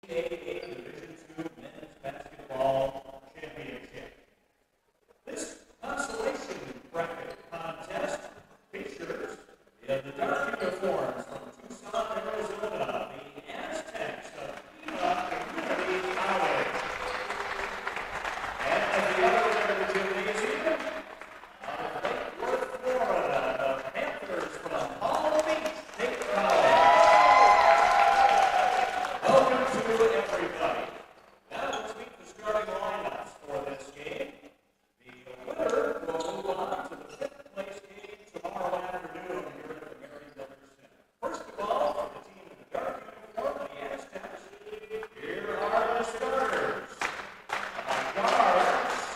NJCAA Division II Men's Basketball Championship. This consolation bracket contest features in the dark uniforms from Tucson, Arizona, the Aztecs of Pima Community College. And at the other end of the gymnasium, out of Lake Worth, Florida, the Panthers from Palm Beach State College. Welcome to everybody. Now let's meet the starting lineups for this game. The winner will move on to the fifth place game tomorrow afternoon here at the Mary Miller Center. First of all, for the team in the dark uniform, the Aztecs, here are the starters. Guard,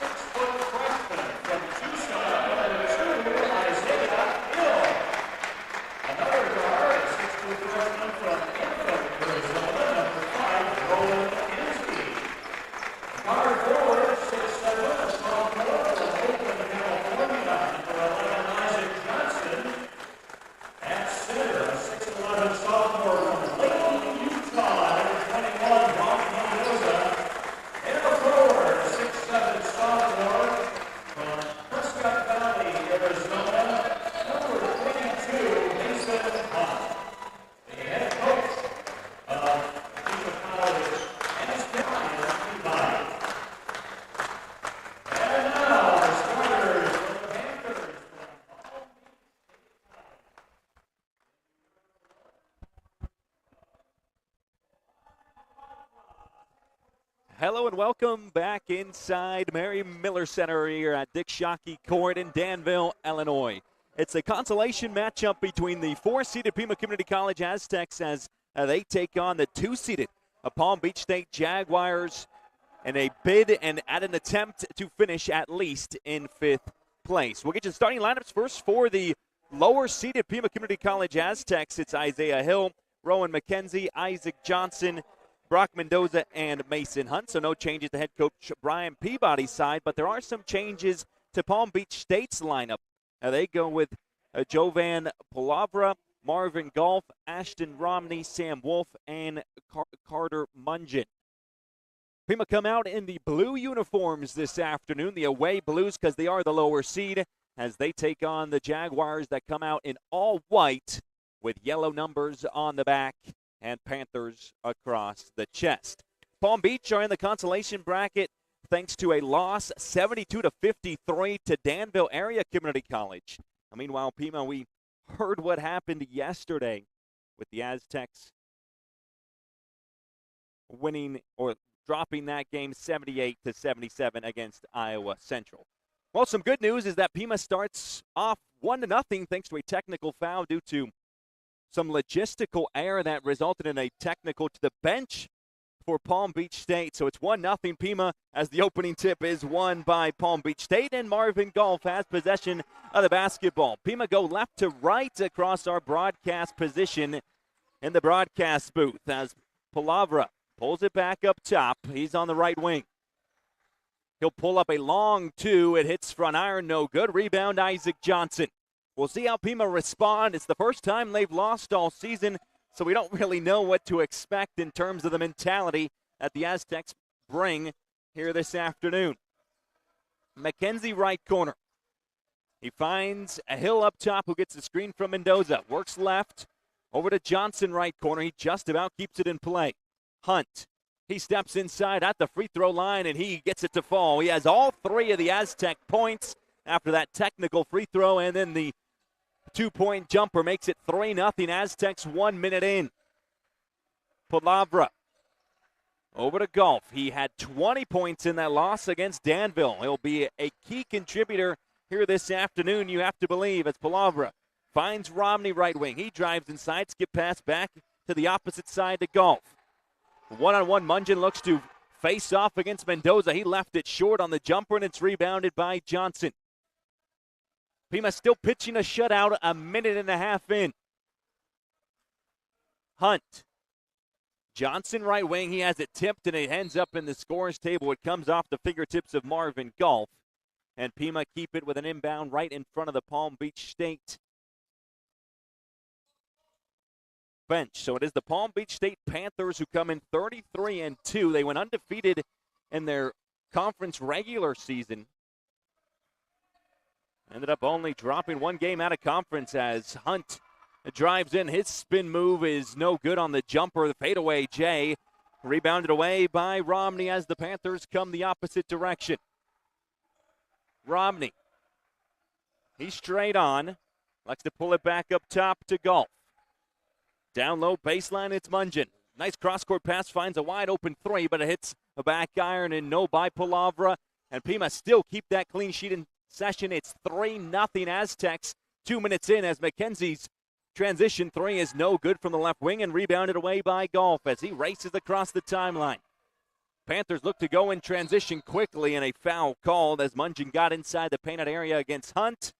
6-foot freshman from Tucson, number 2, Isaiah Hill. Another guard, 6-foot freshman from Anthem, Arizona, number 5, Roland Insby. Guard forward, 6'7", sophomore from Oakland, California, number 11, Isaac Johnson. At center, 6'11", sophomore from Lakeland, Utah, number 21, Juan Mendoza. And a forward, 6'7", sophomore from Prescott Valley, Arizona, number 22, Mason Hunt. The head coach of Pima College and Pima. And now the starters for the Panthers from Palm Hello and welcome back inside Mary Miller Center here at Dick Shockey Court in Danville, Illinois. It's a consolation matchup between the 4-seeded Pima Community College Aztecs as they take on the 2-seeded Palm Beach State Jaguars in a bid and at an attempt to finish at least in 5th place. We'll get you the starting lineups first for the lower-seeded Pima Community College Aztecs. It's Isaiah Hill, Rowan McKenzie, Isaac Johnson, Brock Mendoza, and Mason Hunt. So no changes to head coach Brian Peabody's side, but there are some changes to Palm Beach State's lineup. Now they go with Jovan Palavra, Marvin Golf, Ashton Romney, Sam Wolf, and Carter Mungin. Pima come out in the blue uniforms this afternoon, the away blues, because they are the lower seed, as they take on the Jaguars that come out in all white with yellow numbers on the back and Panthers across the chest. Palm Beach are in the consolation bracket thanks to a loss 72-53 to Danville Area Community College. Meanwhile, Pima, we heard what happened yesterday with the Aztecs winning or dropping that game 78-77 against Iowa Central. Well, some good news is that Pima starts off 1-0 thanks to a technical foul due to some logistical error that resulted in a technical to the bench for Palm Beach State. So it's 1-0 Pima as the opening tip is won by Palm Beach State, and Marvin Golf has possession of the basketball. Pima go left to right across our broadcast position in the broadcast booth as Palavra pulls it back up top. He's on the right wing. He'll pull up a long 2. It hits front iron, no good. Rebound, Isaac Johnson. We'll see how Pima respond. It's the first time they've lost all season, so we don't really know what to expect in terms of the mentality that the Aztecs bring here this afternoon. McKenzie right corner. He finds a Hill up top who gets the screen from Mendoza. Works left over to Johnson right corner. He just about keeps it in play. Hunt. He steps inside at the free throw line, and he gets it to fall. He has all 3 of the Aztec points after that technical free throw, and then the 2-point jumper makes it 3-0 Aztecs 1 minute in. Palavra over to Golf. He had 20 points in that loss against Danville. He'll be a key contributor here this afternoon, you have to believe, as Palavra finds Romney right wing. He drives inside, skip pass back to the opposite side to Golf. One-on-one, Mungin looks to face off against Mendoza. He left it short on the jumper, and it's rebounded by Johnson. Pima still pitching a shutout 1.5 minutes in. Hunt. Johnson right wing. He has it tipped, and it ends up in the scores table. It comes off the fingertips of Marvin Golf. And Pima keep it with an inbound right in front of the Palm Beach State bench. So it is the Palm Beach State Panthers who come in 33-2. They went undefeated in their conference regular season. Ended up only dropping one game out of conference as Hunt drives in. His spin move is no good on the jumper. The fadeaway Jay rebounded away by Romney as the Panthers come the opposite direction. Romney, he's straight on. Likes to pull it back up top to Golf. Down low baseline, it's Mungeon. Nice cross-court pass, finds a wide-open three, but it hits a back iron and no by Palavra. And Pima still keep that clean sheet in session. It's 3-0 Aztecs 2 minutes in as McKenzie's transition three is no good from the left wing and rebounded away by Golf as he races across the timeline. Panthers look to go in transition quickly, and a foul called as Mungeon got inside the painted area against Hunt.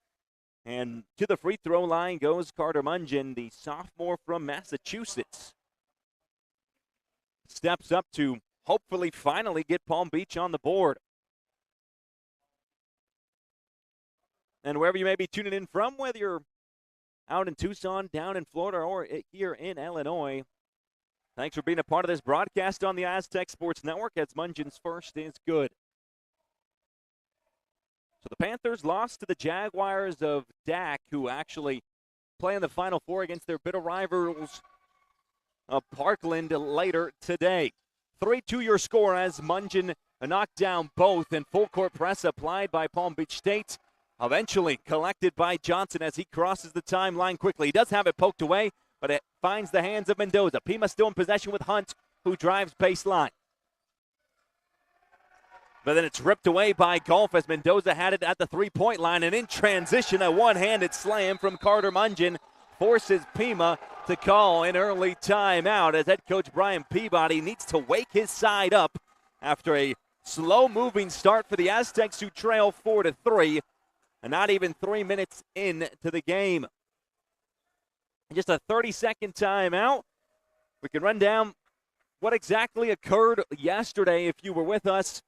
And to the free throw line goes Carter Mungeon, the sophomore from Massachusetts. Steps up to hopefully finally get Palm Beach on the board. And wherever you may be tuning in from, whether you're out in Tucson, down in Florida, or here in Illinois, thanks for being a part of this broadcast on the Aztec Sports Network as Mungeon's first is good. So the Panthers lost to the Jaguars of Dak, who actually play in the Final Four against their bitter rivals of Parkland later today. 3-2 your score as Mungeon knocked down both, and full court press applied by Palm Beach State. Eventually collected by Johnson as he crosses the timeline quickly. He does have it poked away, but it finds the hands of Mendoza. Pima still in possession with Hunt, who drives baseline. But then it's ripped away by Golf as Mendoza had it at the three-point line. And in transition, a one-handed slam from Carter Mungeon forces Pima to call an early timeout as head coach Brian Peabody needs to wake his side up after a slow-moving start for the Aztecs, who trail 4-3. And not even 3 minutes into the game. Just a 30-second timeout. We can run down what exactly occurred yesterday if you were with us.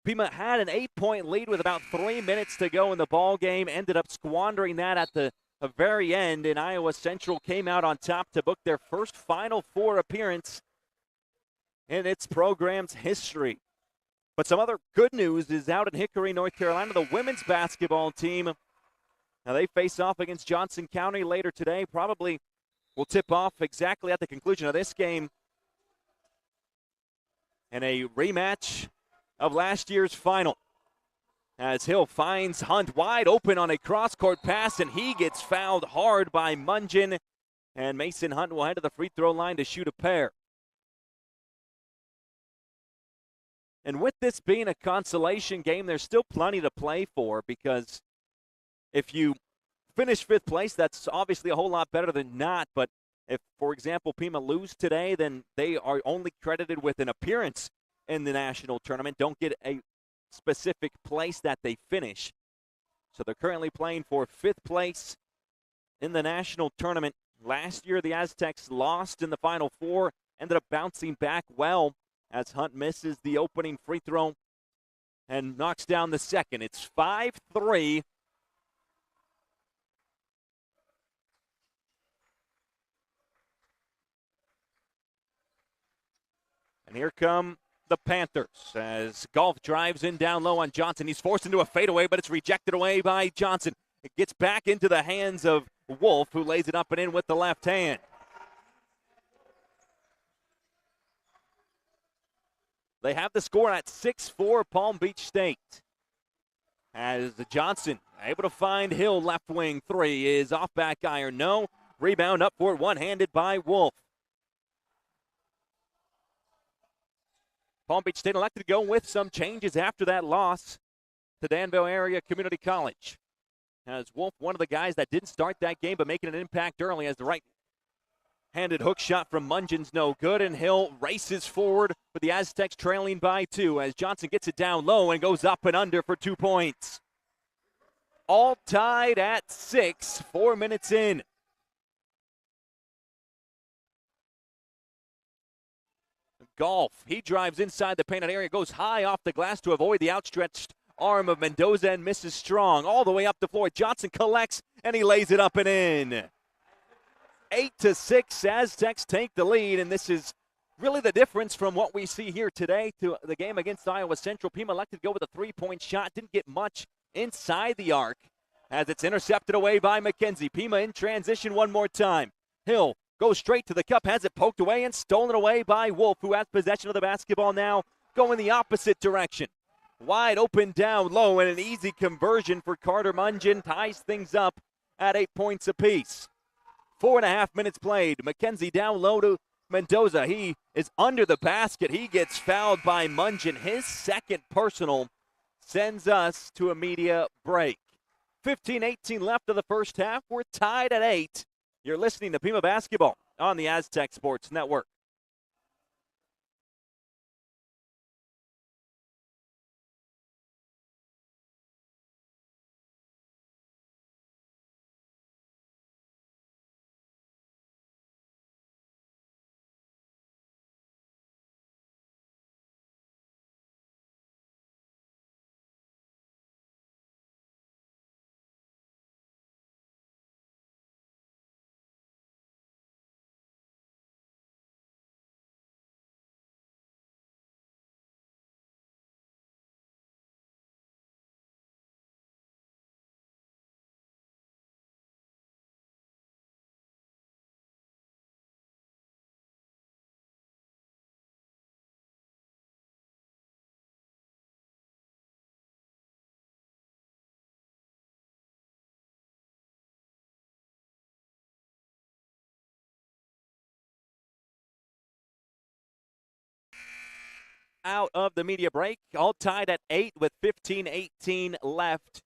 Pima had an 8-point lead with about 3 minutes to go in the ball game. Ended up squandering that at the very end, and Iowa Central came out on top to book their first Final Four appearance in its program's history. But some other good news is out in Hickory, North Carolina, the women's basketball team. Now they face off against Johnson County later today. Probably will tip off exactly at the conclusion of this game. And a rematch of last year's final. As Hill finds Hunt wide open on a cross-court pass, and he gets fouled hard by Mungeon. And Mason Hunt will head to the free throw line to shoot a pair. And with this being a consolation game, there's still plenty to play for, because if you finish fifth place, that's obviously a whole lot better than not. But if, for example, Pima lose today, then they are only credited with an appearance in the national tournament, don't get a specific place that they finish. So they're currently playing for fifth place in the national tournament. Last year, the Aztecs lost in the Final Four, ended up bouncing back well as Hunt misses the opening free throw and knocks down the second. It's 5-3. And here come the Panthers as Golf drives in down low on Johnson. He's forced into a fadeaway, but it's rejected away by Johnson. It gets back into the hands of Wolf, who lays it up and in with the left hand. They have the score at 6-4 Palm Beach State. As Johnson able to find Hill, left wing three is off back iron. No. Rebound up for it, one-handed by Wolf. Palm Beach State elected to go with some changes after that loss to Danville Area Community College. As Wolf, one of the guys that didn't start that game but making an impact early, as the right-handed hook shot from Mungeon's no good, and Hill races forward with the Aztecs trailing by 2 as Johnson gets it down low and goes up and under for 2 points. All tied at 6, 4 minutes in. Golf, he drives inside the painted area, goes high off the glass to avoid the outstretched arm of Mendoza and misses strong. All the way up the floor, Johnson collects, and he lays it up and in. 8-6, Aztecs take the lead, and this is really the difference from what we see here today to the game against Iowa Central. Pima elected to go with a three-point shot, didn't get much inside the arc as it's intercepted away by McKenzie. Pima in transition one more time. Hill goes straight to the cup, has it poked away and stolen away by Wolf, who has possession of the basketball now, going the opposite direction. Wide open down low, and an easy conversion for Carter Mungeon ties things up at 8 points apiece. 4.5 minutes played. McKenzie down low to Mendoza. He is under the basket. He gets fouled by Mungeon. His second personal sends us to a media break. 15-18 left of the first half. We're tied at 8. You're listening to Pima Basketball on the Aztec Sports Network. Out of the media break, all tied at 8 with 15-18 left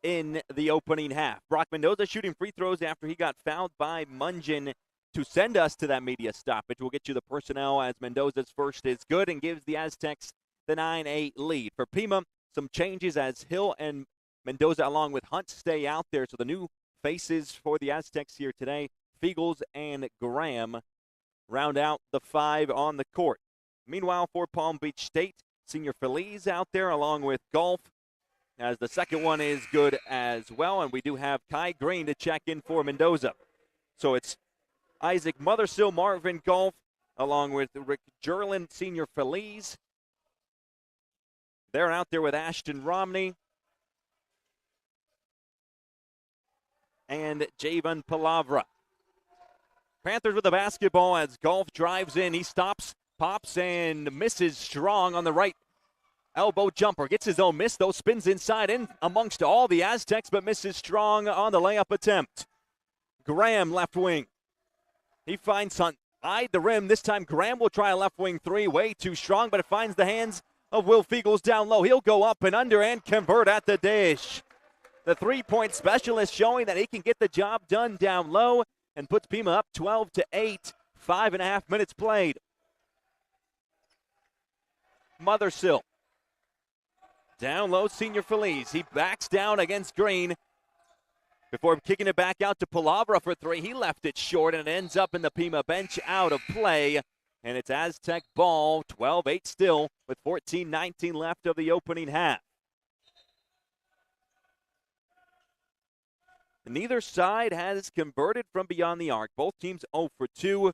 in the opening half. Brock Mendoza shooting free throws after he got fouled by Mungeon to send us to that media stoppage. We'll get you the personnel as Mendoza's first is good and gives the Aztecs the 9-8 lead. For Pima, some changes as Hill and Mendoza along with Hunt stay out there. So the new faces for the Aztecs here today, Fiegels and Graham, round out the 5 on the court. Meanwhile, for Palm Beach State, Senior Feliz out there along with Golf, as the second one is good as well. And we do have Kai Green to check in for Mendoza. So it's Isaac Mothersill, Marvin Golf, along with Rick Jerlin, Senior Feliz. They're out there with Ashton Romney and Javen Palavra. Panthers with the basketball as Golf drives in. He stops, pops, and misses strong on the right elbow jumper. Gets his own miss, though. Spins inside in amongst all the Aztecs, but misses strong on the layup attempt. Graham, left wing. He finds Hunt. Eyed the rim. This time Graham will try a left wing three. Way too strong, but it finds the hands of Will Fiegels down low. He'll go up and under and convert at the dish. The three-point specialist showing that he can get the job done down low and puts Pima up 12-8. 5.5 minutes played. Mothersill. Down low, Senior Feliz. He backs down against Green before kicking it back out to Palavra for three. He left it short, and it ends up in the Pima bench out of play. And it's Aztec ball, 12-8 still, with 14-19 left of the opening half. Neither side has converted from beyond the arc. Both teams 0 for 2.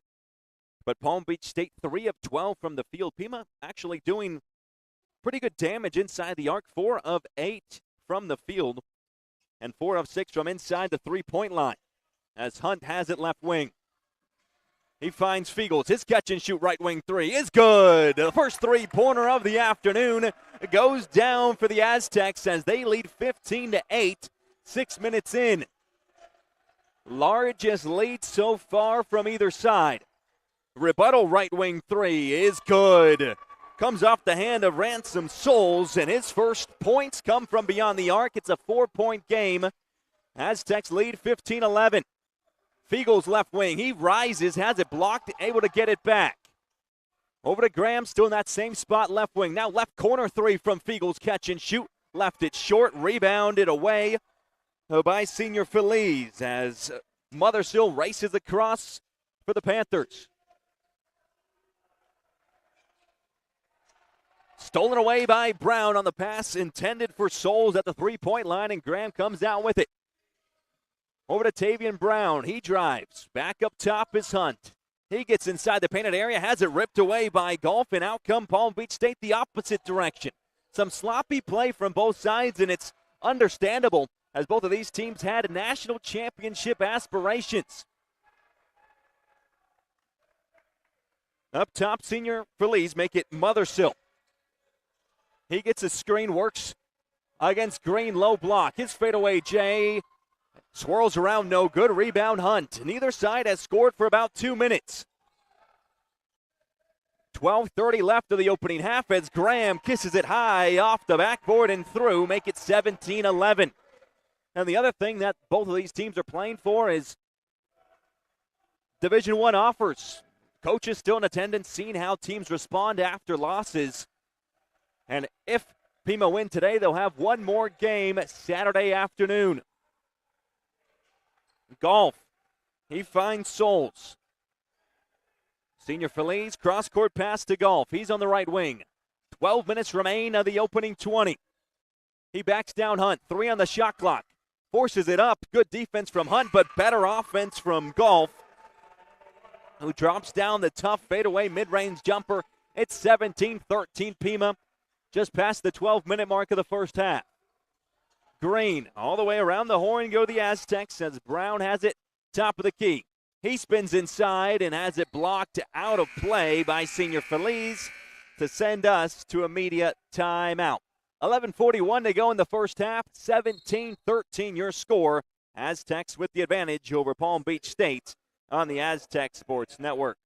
But Palm Beach State 3 of 12 from the field. Pima actually doing pretty good damage inside the arc. 4 of 8 from the field. And 4 of 6 from inside the three-point line. As Hunt has it left wing. He finds Fiegels. His catch and shoot right wing three is good. The first three-pointer of the afternoon goes down for the Aztecs as they lead 15-8. 6 minutes in. Largest lead so far from either side. Rebuttal right wing three is good. Comes off the hand of Ransom Souls, and his first points come from beyond the arc. It's a 4-point game. Aztecs lead 15-11. Fiegels left wing. He rises, has it blocked, able to get it back. Over to Graham, still in that same spot, left wing. Now left corner three from Fiegels, catch and shoot. Left it short, rebounded away by Senior Feliz as Mothersill races across for the Panthers. Stolen away by Brown on the pass intended for Souls at the three-point line, and Graham comes out with it. Over to Tavian Brown. He drives. Back up top is Hunt. He gets inside the painted area, has it ripped away by Golf, and out come Palm Beach State the opposite direction. Some sloppy play from both sides, and it's understandable as both of these teams had national championship aspirations. Up top, Senior Feliz make it Mothersill. He gets a screen, works against Green, low block. His fadeaway Jay swirls around, no good. Rebound Hunt. Neither side has scored for about 2 minutes. 12:30 left of the opening half as Graham kisses it high off the backboard and through, make it 17-11. And the other thing that both of these teams are playing for is Division I offers. Coaches still in attendance, seeing how teams respond after losses. And if Pima win today, they'll have one more game Saturday afternoon. Golf. He finds Souls. Senior Feliz, cross-court pass to Golf. He's on the right wing. 12 minutes remain of the opening 20. He backs down Hunt. 3 on the shot clock. Forces it up. Good defense from Hunt, but better offense from Golf, who drops down the tough fadeaway mid-range jumper. It's 17-13 Pima, just past the 12-minute mark of the first half. Green all the way around the horn go the Aztecs as Brown has it top of the key. He spins inside and has it blocked out of play by Senior Feliz to send us to immediate timeout. 11:41 to go in the first half. 17-13 your score. Aztecs with the advantage over Palm Beach State on the Aztec Sports Network.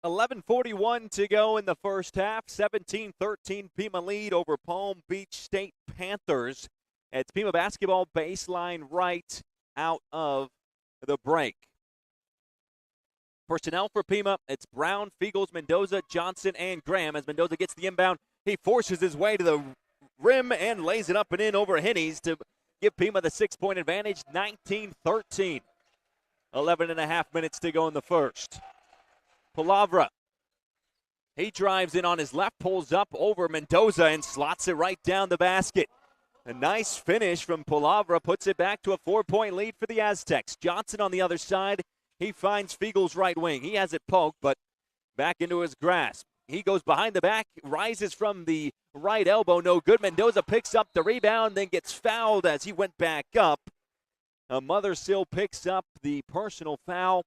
$11:41 to go in the first half. 17-13 Pima lead over Palm Beach State Panthers. It's Pima basketball baseline right out of the break. Personnel for Pima, it's Brown, Fiegels, Mendoza, Johnson, and Graham. As Mendoza gets the inbound, he forces his way to the rim and lays it up and in over Hennies to give Pima the 6-point advantage, 19-13. 11 and a half minutes to go in the first. Palavra. He drives in on his left, pulls up over Mendoza and slots it right down the basket. A nice finish from Palavra puts it back to a 4-point lead for the Aztecs. Johnson on the other side. He finds Fiegel's right wing. He has it poked, but back into his grasp. He goes behind the back, rises from the right elbow, no good. Mendoza picks up the rebound, then gets fouled as he went back up. Mothersill picks up the personal foul.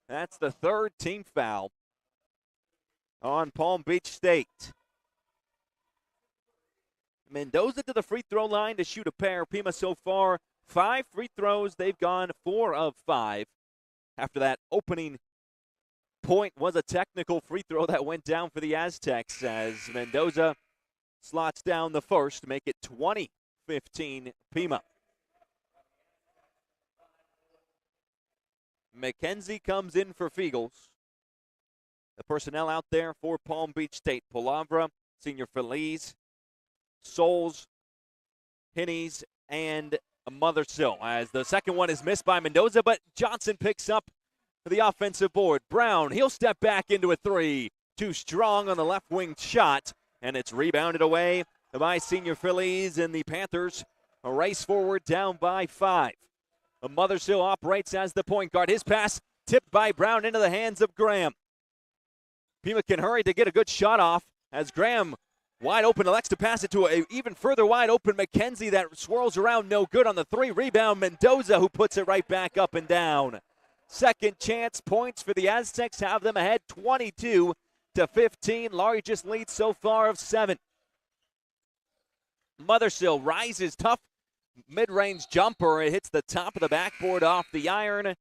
That's the third team foul on Palm Beach State. Mendoza to the free throw line to shoot a pair. Pima so far 5 free throws. They've gone 4 of 5. After that opening point was a technical free throw that went down for the Aztecs as Mendoza slots down the first to make it 20-15 Pima. McKenzie comes in for Fiegels. The personnel out there for Palm Beach State: Palavra, Senior Feliz, Souls, Hennies, and Mothersill. As the second one is missed by Mendoza, but Johnson picks up the offensive board. Brown, he'll step back into a three. Too strong on the left wing shot, and it's rebounded away by Senior Feliz, and the Panthers race forward down by 5. Mothersill operates as the point guard. His pass tipped by Brown into the hands of Graham. Pima can hurry to get a good shot off as Graham Wide open, elects to pass it to an even further wide open McKenzie that swirls around, no good on the 3. Rebound, Mendoza, who puts it right back up and down. Second chance points for the Aztecs, have them ahead 22-15, largest lead so far of 7. Mothersill rises, tough mid-range jumper. It hits the top of the backboard off the iron,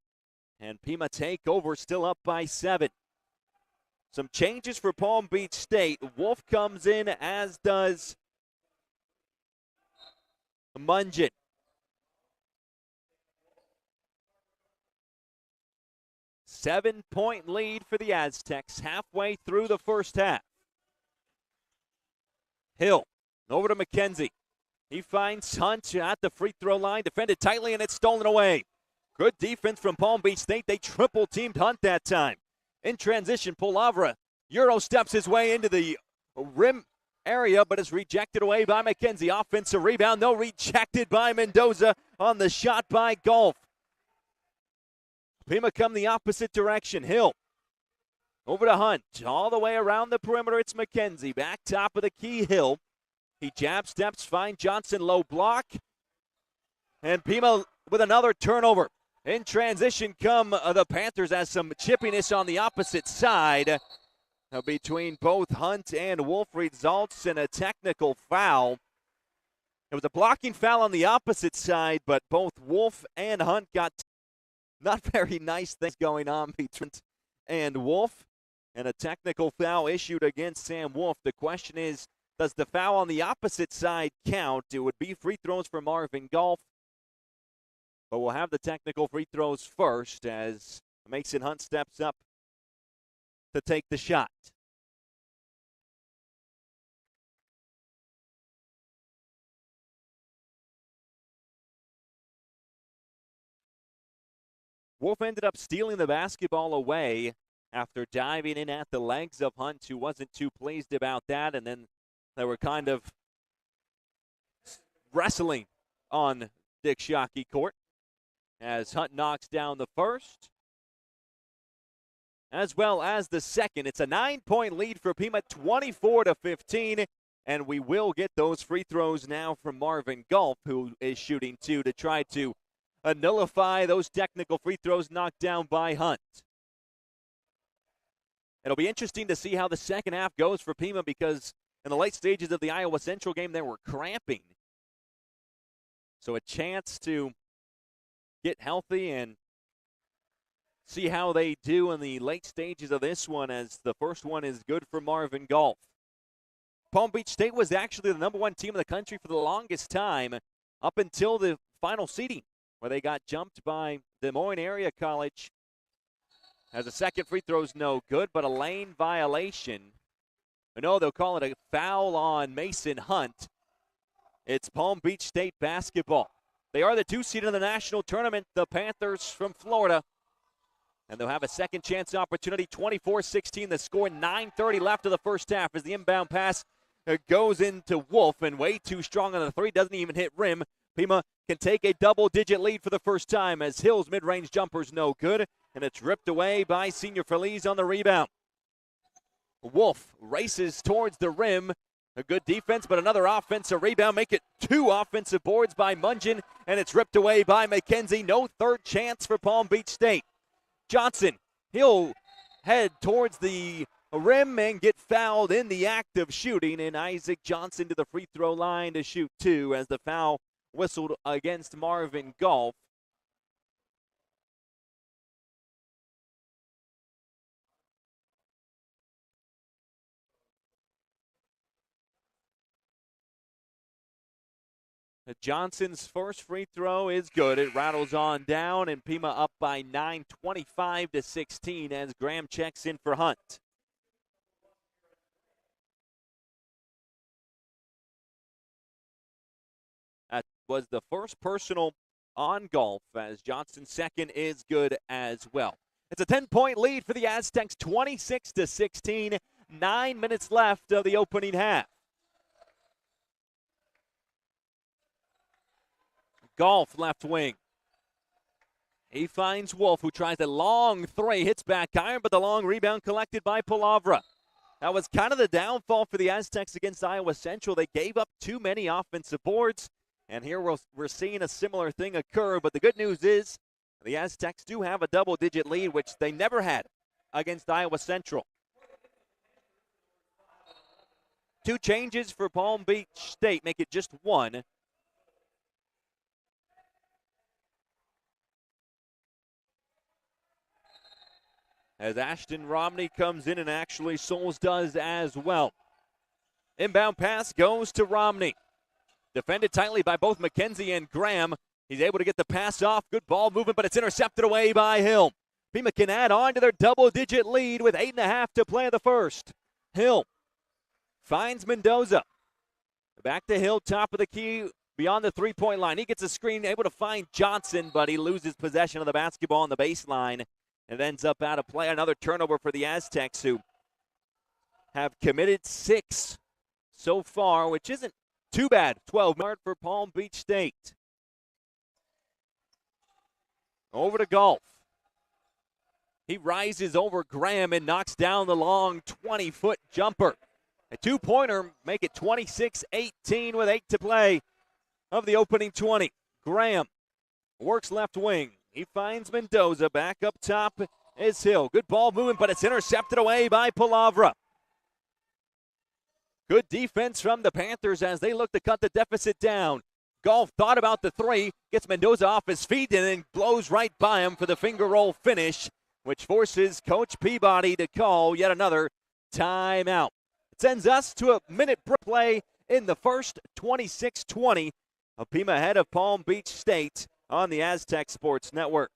and Pima take over, still up by 7. Some changes for Palm Beach State. Wolf comes in, as does Mungeon. Seven-point lead for the Aztecs halfway through the first half. Hill over to McKenzie. He finds Hunt at the free throw line, defended tightly, and it's stolen away. Good defense from Palm Beach State. They triple-teamed Hunt that time. In transition, Pulavra Euro steps his way into the rim area, but is rejected away by McKenzie. Offensive rebound, though, rejected by Mendoza on the shot by Golf. Pima come the opposite direction. Hill over to Hunt. All the way around the perimeter, it's McKenzie. Back top of the key, Hill. He jab steps, finds Johnson, low block. And Pima with another turnover. In transition come the Panthers, as some chippiness on the opposite side. Between both Hunt and Wolf results in a technical foul. It was a blocking foul on the opposite side, but both Wolf and Hunt got not very nice things going on between Hunt and Wolf. And a technical foul issued against Sam Wolf. The question is, does the foul on the opposite side count? It would be free throws for Marvin Golf. But we'll have the technical free throws first as Mason Hunt steps up to take the shot. Wolf ended up stealing the basketball away after diving in at the legs of Hunt, who wasn't too pleased about that, and then they were kind of wrestling on Dick Shockey court as Hunt knocks down the first as well as the second. It's a 9-point lead for Pima, 24-15, and we will get those free throws now from Marvin Golf, who is shooting 2 to try to nullify those technical free throws knocked down by Hunt. It'll be interesting to see how the second half goes for Pima, because in the late stages of the Iowa Central game, they were cramping. So a chance to get healthy and see how they do in the late stages of this one, as the first one is good for Marvin Golf. Palm Beach State was actually the number 1 team in the country for the longest time, up until the final seeding, where they got jumped by Des Moines Area College. As a second free throw's no good, but a lane violation. No, they'll call it a foul on Mason Hunt. It's Palm Beach State basketball. They are the 2 seed in the national tournament, the Panthers from Florida. And they'll have a second chance opportunity, 24-16 the score, 9:30 left of the first half as the inbound pass goes into Wolf, and way too strong on the 3, doesn't even hit rim. Pima can take a double-digit lead for the first time as Hill's mid-range jumper's no good, and it's ripped away by Senior Feliz on the rebound. Wolf races towards the rim. A good defense, but another offensive rebound. Make it 2 offensive boards by Mungeon, and it's ripped away by McKenzie. No third chance for Palm Beach State. Johnson, he'll head towards the rim and get fouled in the act of shooting, and Isaac Johnson to the free throw line to shoot 2 as the foul whistled against Marvin Golf. Johnson's first free throw is good. It rattles on down, and Pima up by 9, 25-16 as Graham checks in for Hunt. That was the first personal on Golf, as Johnson's second is good as well. It's a 10-point lead for the Aztecs, 26-16, 9 minutes left of the opening half. Golf left wing. He finds Wolf, who tries a long 3, hits back iron, but the long rebound collected by Pulavra. That was kind of the downfall for the Aztecs against Iowa Central. They gave up too many offensive boards, and here we're seeing a similar thing occur. But the good news is the Aztecs do have a double-digit lead, which they never had against Iowa Central. 2 changes for Palm Beach State, make it just 1. As Ashton Romney comes in, and actually Souls does as well. Inbound pass goes to Romney. Defended tightly by both McKenzie and Graham. He's able to get the pass off. Good ball movement, but it's intercepted away by Hill. Pima can add on to their double-digit lead with 8.5 to play in the first. Hill finds Mendoza. Back to Hill, top of the key, beyond the three-point line. He gets a screen, able to find Johnson, but he loses possession of the basketball on the baseline. It ends up out of play. Another turnover for the Aztecs, who have committed 6 so far, which isn't too bad. 12 yard for Palm Beach State. Over to Golf. He rises over Graham and knocks down the long 20-foot jumper. A 2-pointer, make it 26-18 with 8 to play of the opening 20. Graham works left wing. He finds Mendoza. Back up top is Hill. Good ball movement, but it's intercepted away by Palavra. Good defense from the Panthers as they look to cut the deficit down. Golf thought about the 3, gets Mendoza off his feet, and then blows right by him for the finger roll finish, which forces Coach Peabody to call yet another timeout. It sends us to a minute break play in the first. 26-20. Pima ahead of Palm Beach State on the Aztec Sports Network.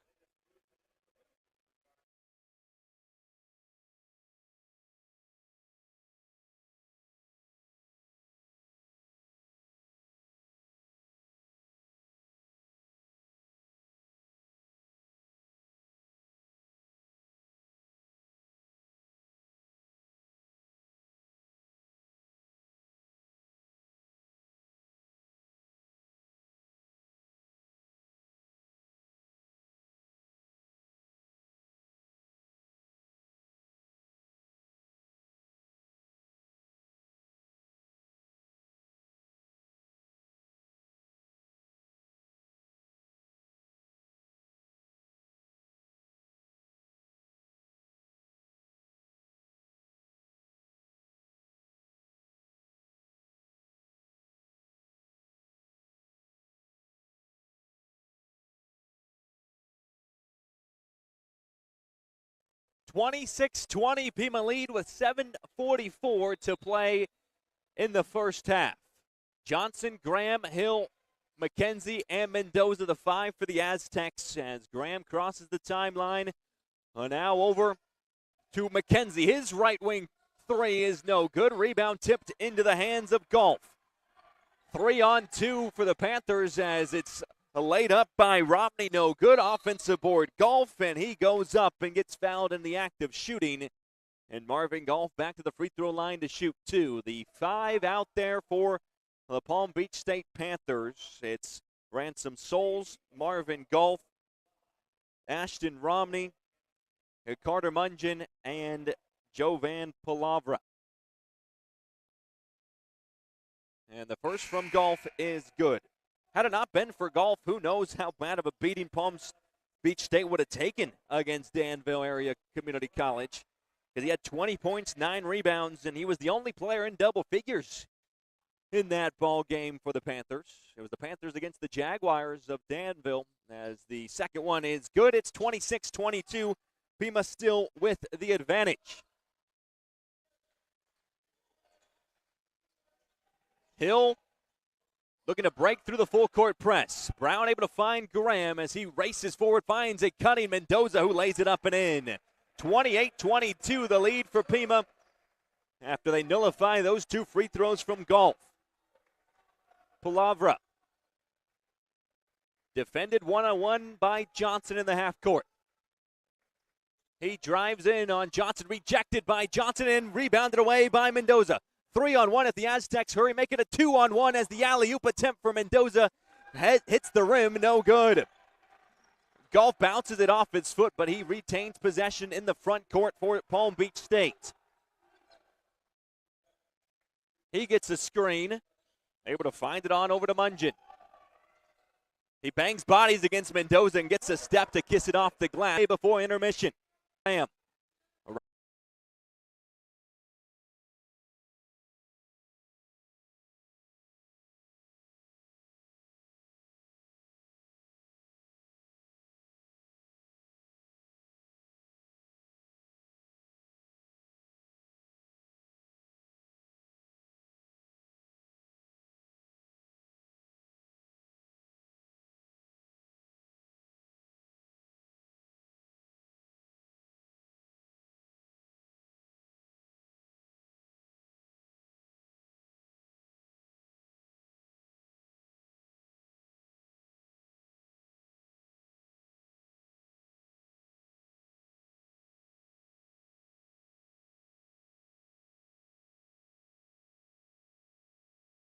(26-20) Pima lead with 7:44 to play in the first half. Johnson, Graham, Hill, McKenzie, and Mendoza, the 5 for the Aztecs, as Graham crosses the timeline. Now over to McKenzie. His right wing 3 is no good. Rebound tipped into the hands of Golf. 3-on-2 for the Panthers as it's laid up by Romney. No good. Offensive board Golf, and he goes up and gets fouled in the act of shooting. And Marvin Golf back to the free throw line to shoot 2. The 5 out there for the Palm Beach State Panthers. It's Ransom Souls, Marvin Golf, Ashton Romney, Carter Mungeon, and Jovan Palavra. And the first from Golf is good. Had it not been for Golf, who knows how bad of a beating Palm Beach State would have taken against Danville Area Community College. Because he had 20 points, 9 rebounds, and he was the only player in double figures in that ball game for the Panthers. It was the Panthers against the Jaguars of Danville, as the second one is good. It's 26-22. Pima still with the advantage. Hill looking to break through the full court press. Brown able to find Graham as he races forward, finds a cutting Mendoza who lays it up and in. 28-22 the lead for Pima after they nullify those 2 free throws from Golf. Palavra defended one-on-one by Johnson in the half court. He drives in on Johnson, rejected by Johnson, and rebounded away by Mendoza. 3-on-1 at the Aztecs. Hurry, make it a 2-on-1 as the alley-oop attempt for Mendoza hits the rim, no good. Golf bounces it off his foot, but he retains possession in the front court for Palm Beach State. He gets a screen, able to find it on over to Mungeon. He bangs bodies against Mendoza and gets a step to kiss it off the glass before intermission. Bam.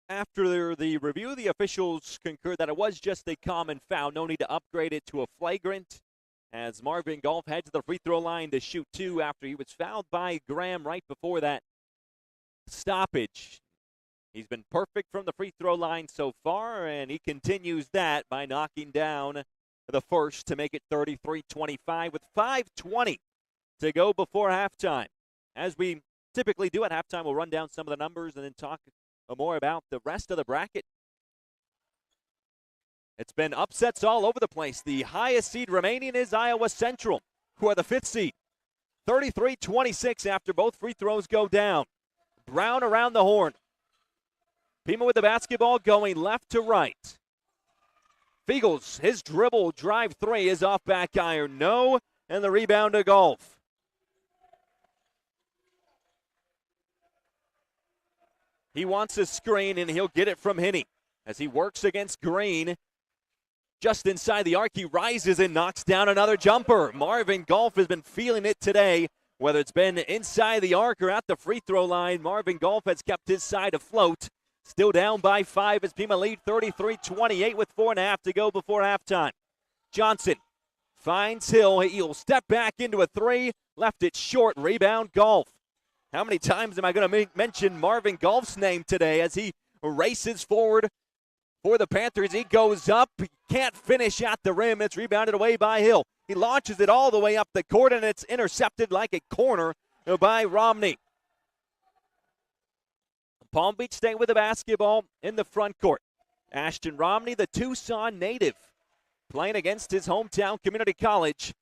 After the review, the officials concurred that it was just a common foul. No need to upgrade it to a flagrant, as Marvin Golf heads to the free throw line to shoot two after he was fouled by Graham right before that stoppage. He's been perfect from the free throw line so far, and he continues that by knocking down the first to make it 33-25 with 5:20 to go before halftime. As we typically do at halftime, we'll run down some of the numbers and then talk more about the rest of the bracket. It's been upsets all over the place. The highest seed remaining is Iowa Central, who are the 5th seed. 33-26 after both free throws go down. Brown around the horn. Pima with the basketball going left to right. Fiegels, his dribble drive three is off back iron. No, and the rebound to Golf. He wants a screen, and he'll get it from Hinney as he works against Green. Just inside the arc, he rises and knocks down another jumper. Marvin Golf has been feeling it today, whether it's been inside the arc or at the free throw line. Marvin Golf has kept his side afloat. Still down by 5 as Pima lead 33-28 with 4.5 to go before halftime. Johnson finds Hill. He'll step back into a three. Left it short. Rebound Golf. How many times am I going to mention Marvin Golf's name today as he races forward for the Panthers? He goes up. He can't finish at the rim. It's rebounded away by Hill. He launches it all the way up the court, and it's intercepted like a corner by Romney. Palm Beach State with the basketball in the front court. Ashton Romney, the Tucson native, playing against his hometown community college.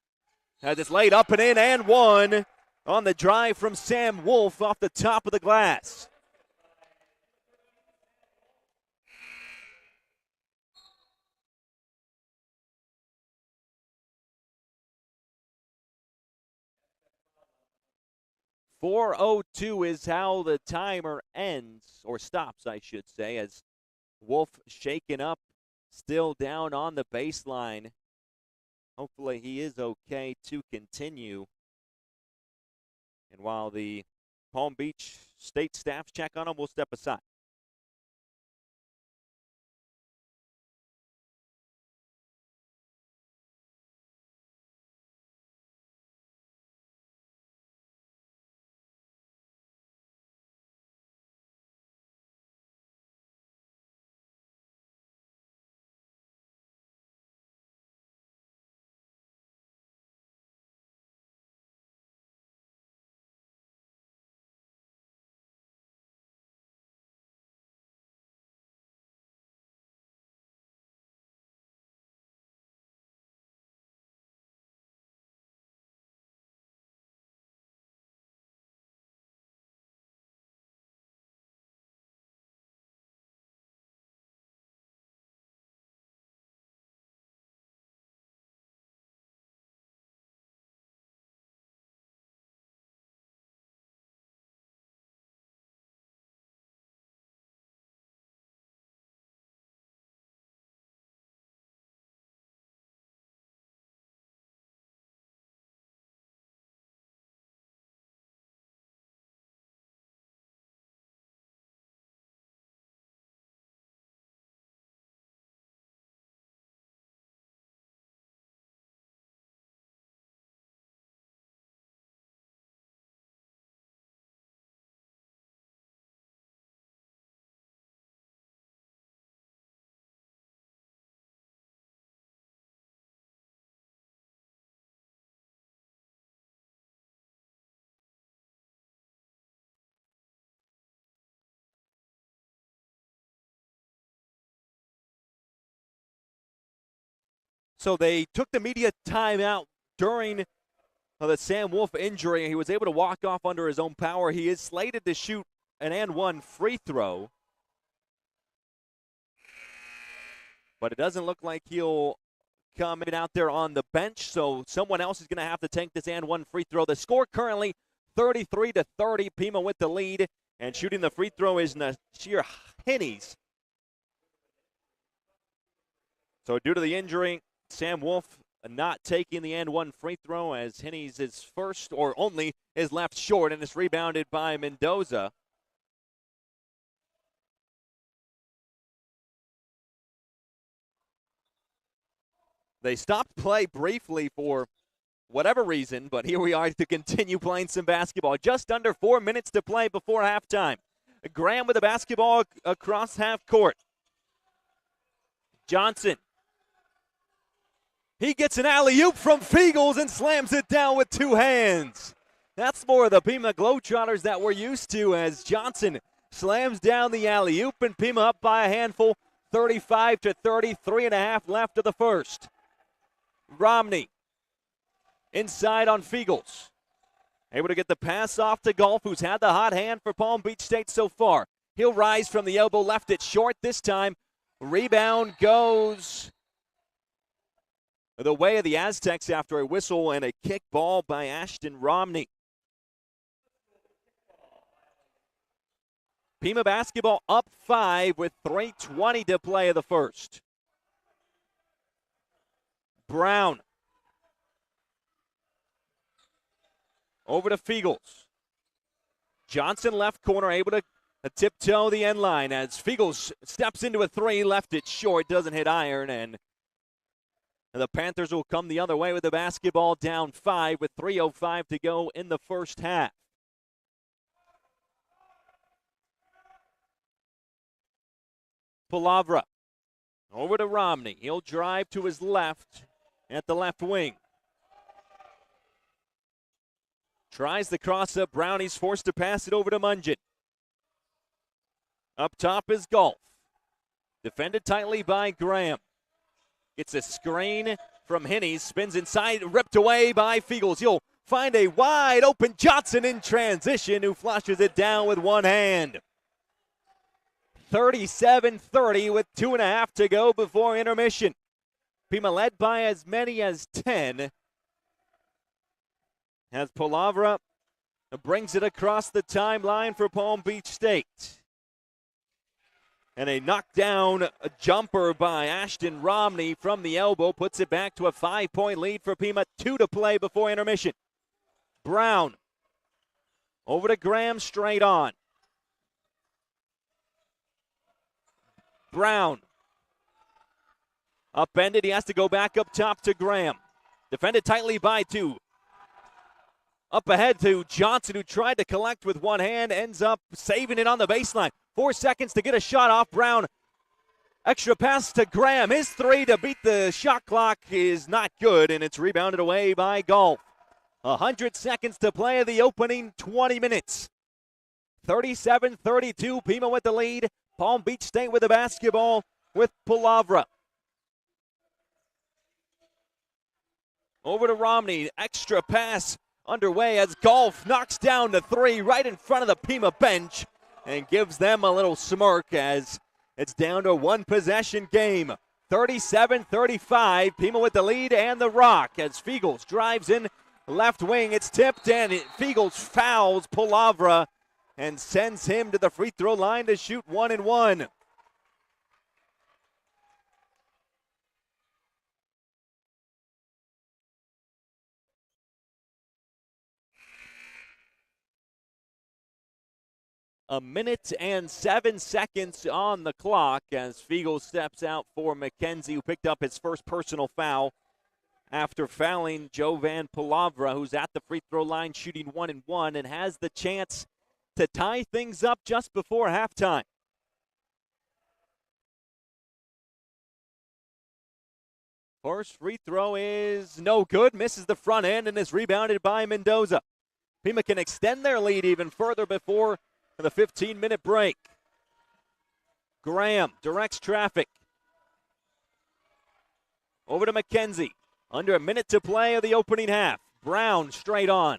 Has this laid up and in and one on the drive from Sam Wolf off the top of the glass. .402 is how the timer ends, or stops, I should say, as Wolf shaken up, still down on the baseline. Hopefully he is okay to continue. And while the Palm Beach State staff check on him, we'll step aside. So they took the media timeout during the Sam Wolf injury, and he was able to walk off under his own power. He is slated to shoot an and one free throw, but it doesn't look like he'll come in out there on the bench, so someone else is going to have to take this and one free throw. The score currently 33-30, Pima with the lead, and shooting the free throw is Nasir Hennies. So due to the injury, Sam Wolf not taking the and one free throw, as Hennies is first or only is left short, and it's rebounded by Mendoza. They stopped play briefly for whatever reason, but here we are to continue playing some basketball. Just under 4 minutes to play before halftime. Graham with the basketball across half court. Johnson. He gets an alley-oop from Fiegels and slams it down with two hands. That's more of the Pima Globetrotters that we're used to, as Johnson slams down the alley-oop, and Pima up by a handful, 35-30, 3.5 left of the first. Romney inside on Fiegels. Able to get the pass off to Golf, who's had the hot hand for Palm Beach State so far. He'll rise from the elbow, left it short this time. Rebound goes the way of the Aztecs after a whistle and a kick ball by Ashton Romney. Pima basketball up 5 with 3:20 to play of the first. Brown. Over to Fiegels. Johnson left corner, able to tiptoe the end line as Fiegels steps into a three, left it short, doesn't hit iron, and the Panthers will come the other way with the basketball down 5 with 3:05 to go in the first half. Palavra over to Romney. He'll drive to his left at the left wing. Tries the cross-up. Brownie's forced to pass it over to Mungeon. Up top is Golf. Defended tightly by Graham. Gets a screen from Hennies. Spins inside, ripped away by Fiegels. He'll find a wide open Johnson in transition, who flushes it down with one hand. 37-30 with 2.5 to go before intermission. Pima led by as many as 10. As Palavra brings it across the timeline for Palm Beach State. And a knockdown jumper by Ashton Romney from the elbow puts it back to a 5-point lead for Pima. 2 to play before intermission. Brown over to Graham, straight on. Brown upended. He has to go back up top to Graham. Defended tightly by 2. Up ahead to Johnson, who tried to collect with one hand, ends up saving it on the baseline. 4 seconds to get a shot off. Brown, extra pass to Graham. His three to beat the shot clock is not good, and it's rebounded away by Golf. 100 seconds to play the opening 20 minutes. 37-32, Pima with the lead. Palm Beach State with the basketball with Palavra. Over to Romney, extra pass underway as Golf knocks down the three right in front of the Pima bench and gives them a little smirk as it's down to a one-possession game. 37-35, Pima with the lead and the rock as Fiegels drives in left wing. It's tipped and Fiegels fouls Palavra and sends him to the free throw line to shoot 1 and 1. A minute and 7 seconds on the clock as Fiegel steps out for McKenzie, who picked up his first personal foul after fouling Jovan Palavra, who's at the free throw line shooting 1 and 1 and has the chance to tie things up just before halftime. First free throw is no good, misses the front end and is rebounded by Mendoza. Pima can extend their lead even further before the 15-minute break. Graham directs traffic. Over to McKenzie. Under a minute to play of the opening half. Brown straight on.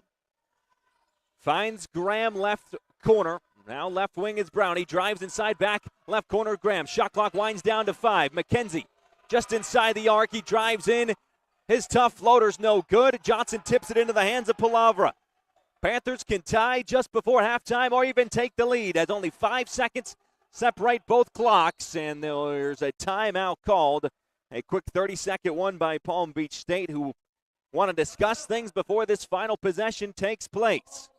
Finds Graham left corner. Now left wing is Brown. He drives inside back. Left corner Graham. Shot clock winds down to 5. McKenzie just inside the arc. He drives in. His tough floater's no good. Johnson tips it into the hands of Palavra. Panthers can tie just before halftime or even take the lead as only 5 seconds separate both clocks. And there's a timeout called. A quick 30-second one by Palm Beach State, who want to discuss things before this final possession takes place.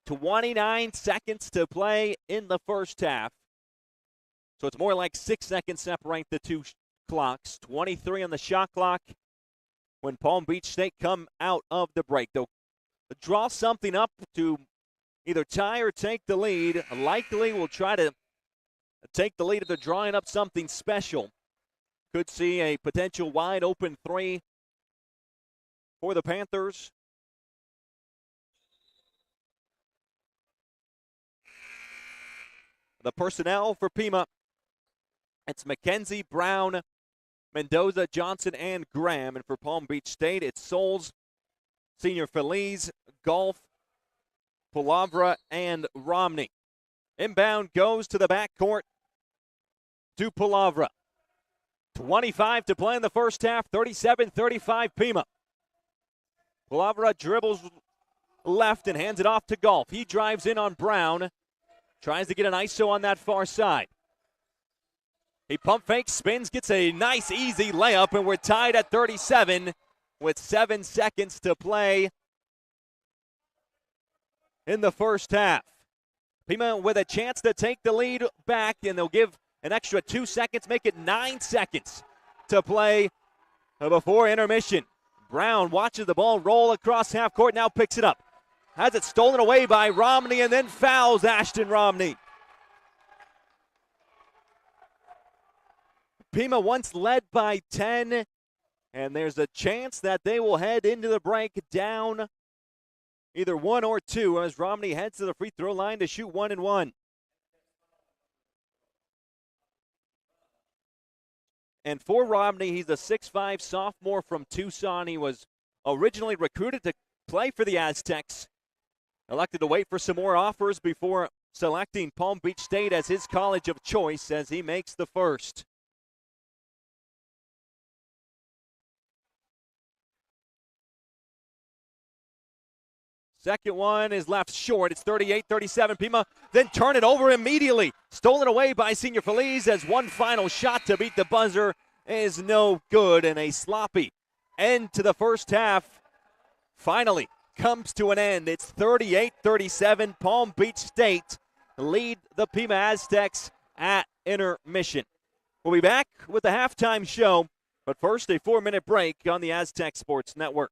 29 seconds to play in the first half. So it's more like 6 seconds separate the two clocks. 23 on the shot clock when Palm Beach State come out of the break. They'll draw something up to either tie or take the lead. Likely will try to take the lead if they're drawing up something special. Could see a potential wide open 3 for the Panthers. The personnel for Pima, it's McKenzie, Brown, Mendoza, Johnson, and Graham. And for Palm Beach State, it's Souls, Senior Feliz, Golf, Palavra, and Romney. Inbound goes to the backcourt to Palavra. 25 to play in the first half, 37-35 Pima. Palavra dribbles left and hands it off to Golf. He drives in on Brown. Tries to get an ISO on that far side. He pump fakes, spins, gets a nice easy layup, and we're tied at 37 with 7 seconds to play in the first half. Pima with a chance to take the lead back, and they'll give an extra 2 seconds, make it 9 seconds to play before intermission. Brown watches the ball roll across half court, now picks it up. Has it stolen away by Romney and then fouls Ashton Romney. Pima once led by 10, and there's a chance that they will head into the break down either 1 or 2 as Romney heads to the free throw line to shoot 1 and 1. And for Romney, he's a 6'5 sophomore from Tucson. He was originally recruited to play for the Aztecs. Elected to wait for some more offers before selecting Palm Beach State as his college of choice as he makes the first. Second one is left short. It's 38-37. Pima then turn it over immediately. Stolen away by Senior Feliz as one final shot to beat the buzzer is no good, and a sloppy end to the first half finally comes to an end. It's 38-37. Palm Beach State lead the Pima Aztecs at intermission. We'll be back with the halftime show, but first a 4-minute break on the Aztec Sports Network.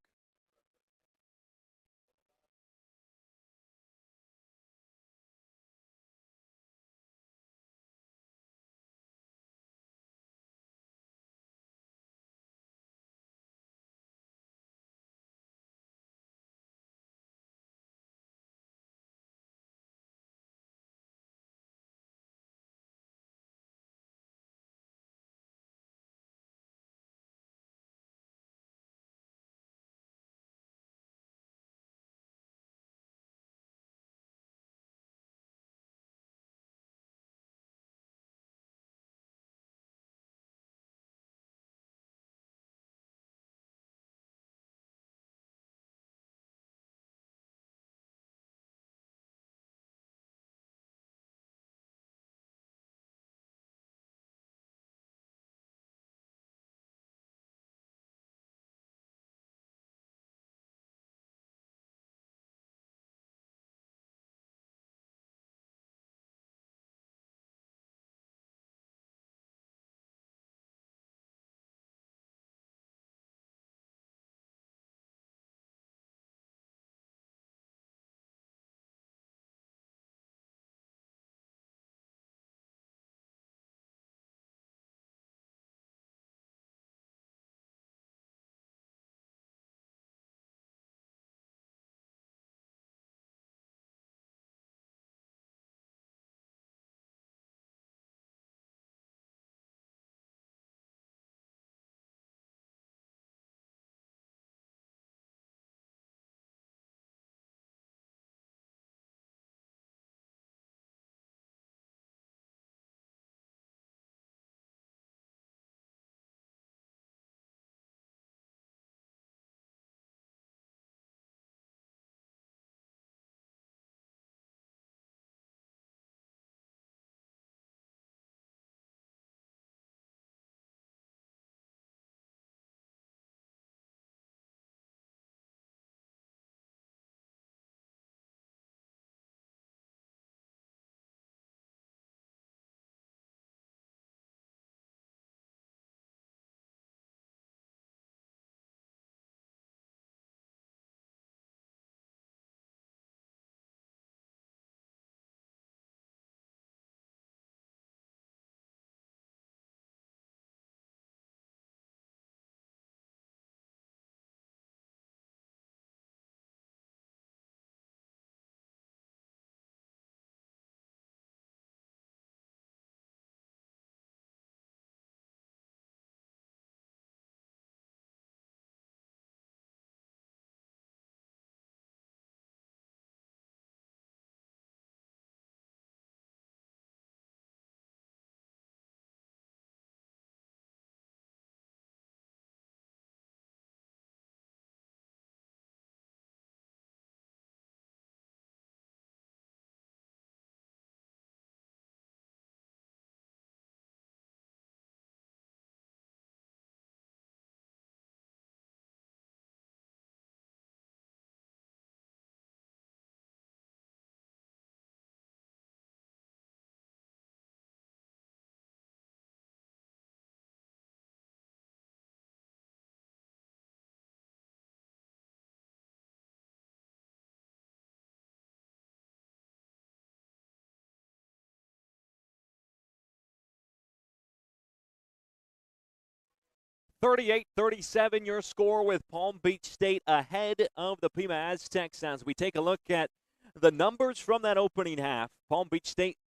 38-37 your score, with Palm Beach State ahead of the Pima Aztecs. As we take a look at the numbers from that opening half, Palm Beach State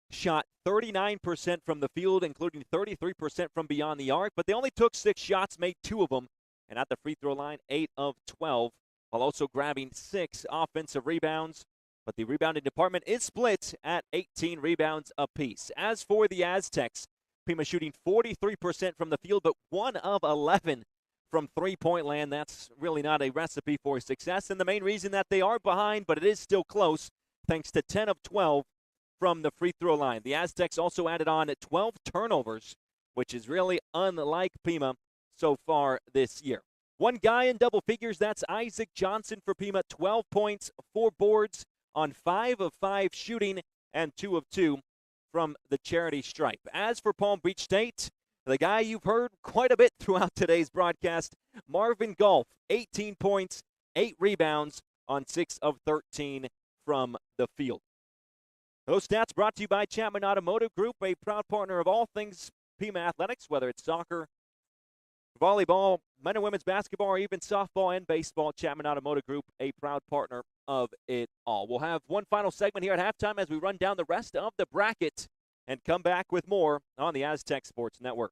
shot 39% from the field, including 33% from beyond the arc, but they only took 6 shots, made 2 of them, and at the free throw line, 8 of 12, while also grabbing 6 offensive rebounds. But the rebounding department is split at 18 rebounds apiece. As for the Aztecs, Pima shooting 43% from the field, but 1 of 11 from three-point land. That's really not a recipe for success, and the main reason that they are behind, but it is still close, thanks to 10 of 12 from the free throw line. The Aztecs also added on 12 turnovers, which is really unlike Pima so far this year. One guy in double figures, that's Isaac Johnson for Pima, 12 points, 4 boards on 5 of 5 shooting, and 2 of 2 from the charity stripe. As for Palm Beach State, the guy you've heard quite a bit throughout today's broadcast, Marvin Golf, 18 points, 8 rebounds on 6 of 13 from the field. Those stats brought to you by Chapman Automotive Group, a proud partner of all things Pima athletics, whether it's soccer, volleyball, men and women's basketball, or even softball and baseball. Chapman Automotive Group, a proud partner of it all. We'll have one final segment here at halftime as we run down the rest of the bracket and come back with more on the Aztec Sports Network.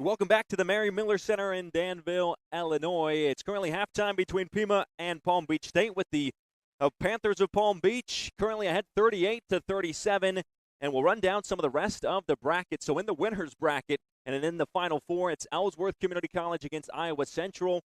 Welcome back to the Mary Miller Center in Danville, Illinois. It's currently halftime between Pima and Palm Beach State, with the Panthers of Palm Beach currently ahead 38-37. And we'll run down some of the rest of the bracket. So in the winners bracket and in the Final Four, it's Ellsworth Community College against Iowa Central.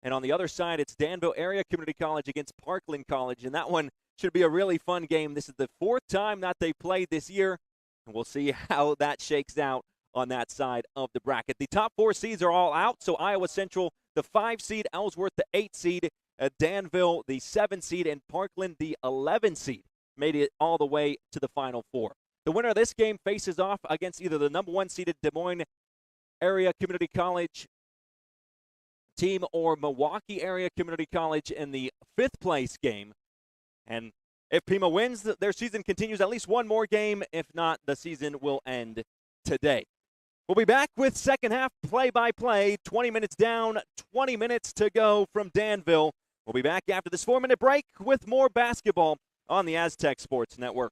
And on the other side, it's Danville Area Community College against Parkland College. And that one should be a really fun game. This is the fourth time that they played this year, and we'll see how that shakes out on that side of the bracket. The top 4 seeds are all out. So Iowa Central, the 5 seed, Ellsworth, the 8 seed, Danville, the 7 seed, and Parkland, the 11 seed, made it all the way to the Final Four. The winner of this game faces off against either the number 1 seeded Des Moines Area Community College team or Milwaukee Area Community College in the 5th place game. And if Pima wins, their season continues at least one more game. If not, the season will end today. We'll be back with second half play-by-play. 20 minutes down, 20 minutes to go from Danville. We'll be back after this 4-minute break with more basketball on the Aztec Sports Network.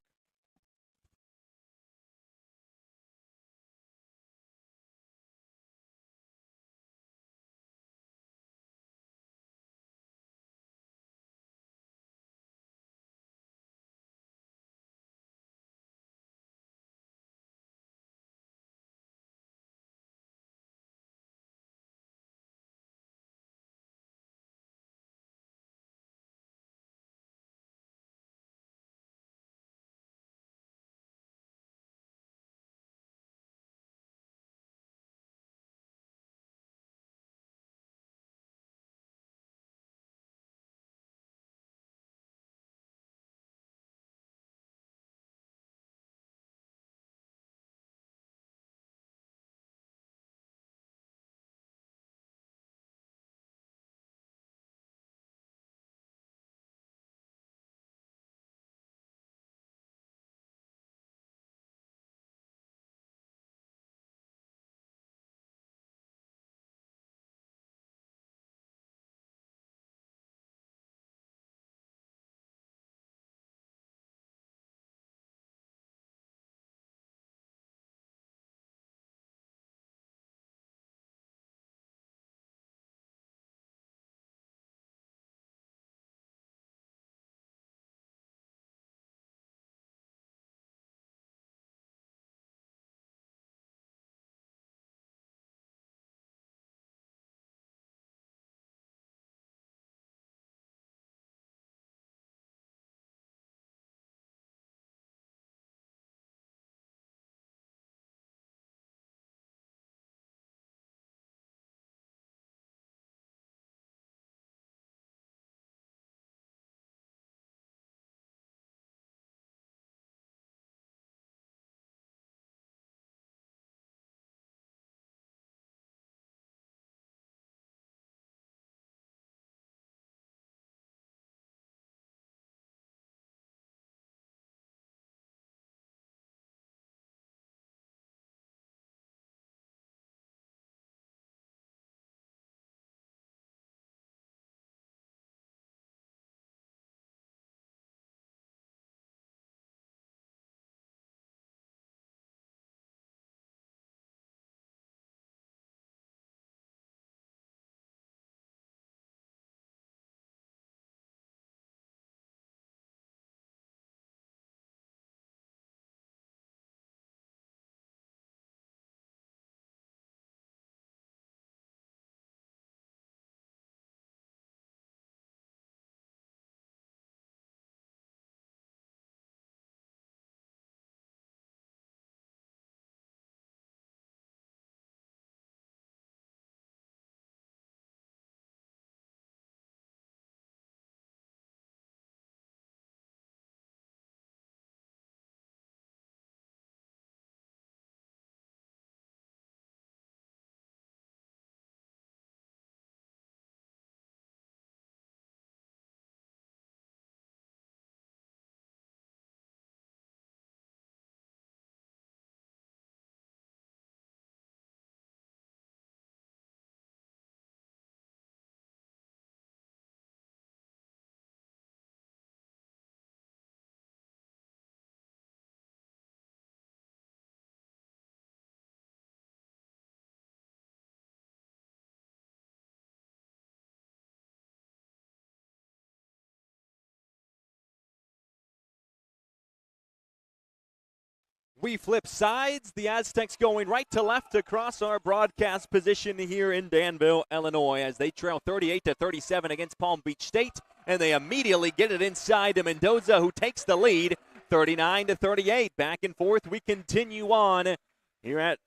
We flip sides. The Aztecs going right to left across our broadcast position here in Danville, Illinois, as they trail 38-37 against Palm Beach State, and they immediately get it inside to Mendoza, who takes the lead, 39-38. Back and forth, we continue on here at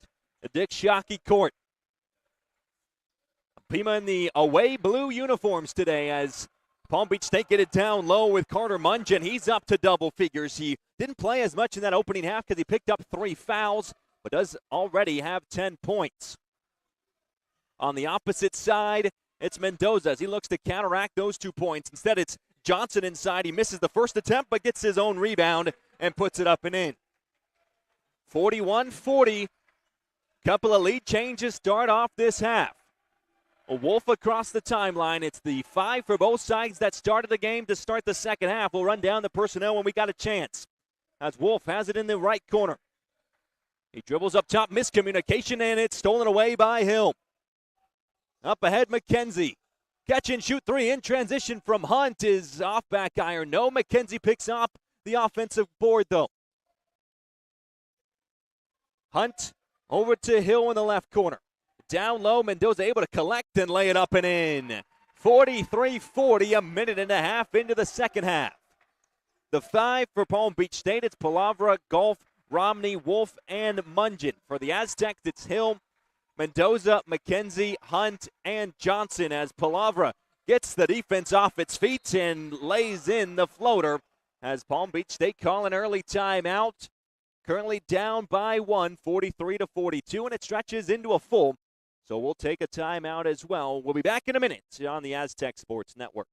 Dick Shockey Court. Pima in the away blue uniforms today as Palm Beach State get it down low with Carter Mungeon. He's up to double figures. He didn't play as much in that opening half because he picked up 3 fouls, but does already have 10 points. On the opposite side, it's Mendoza as he looks to counteract those 2 points. Instead, it's Johnson inside. He misses the first attempt, but gets his own rebound and puts it up and in. 41-40. Couple of lead changes start off this half. A Wolf across the timeline. It's the 5 for both sides that started the game to start the second half. We'll run down the personnel when we got a chance. As Wolf has it in the right corner. He dribbles up top, miscommunication, and it's stolen away by Hill. Up ahead, McKenzie. Catch and shoot 3 in transition from Hunt is off back iron. No, McKenzie picks up the offensive board, though. Hunt over to Hill in the left corner. Down low, Mendoza able to collect and lay it up and in. 43-40, a minute and a half into the second half. The 5 for Palm Beach State, it's Palavra, Golf, Romney, Wolf, and Mungeon. For the Aztecs, it's Hill, Mendoza, McKenzie, Hunt, and Johnson as Palavra gets the defense off its feet and lays in the floater as Palm Beach State call an early timeout. Currently down by 1, 43-42, and it stretches into a full. So we'll take a timeout as well. We'll be back in a minute on the Aztec Sports Network.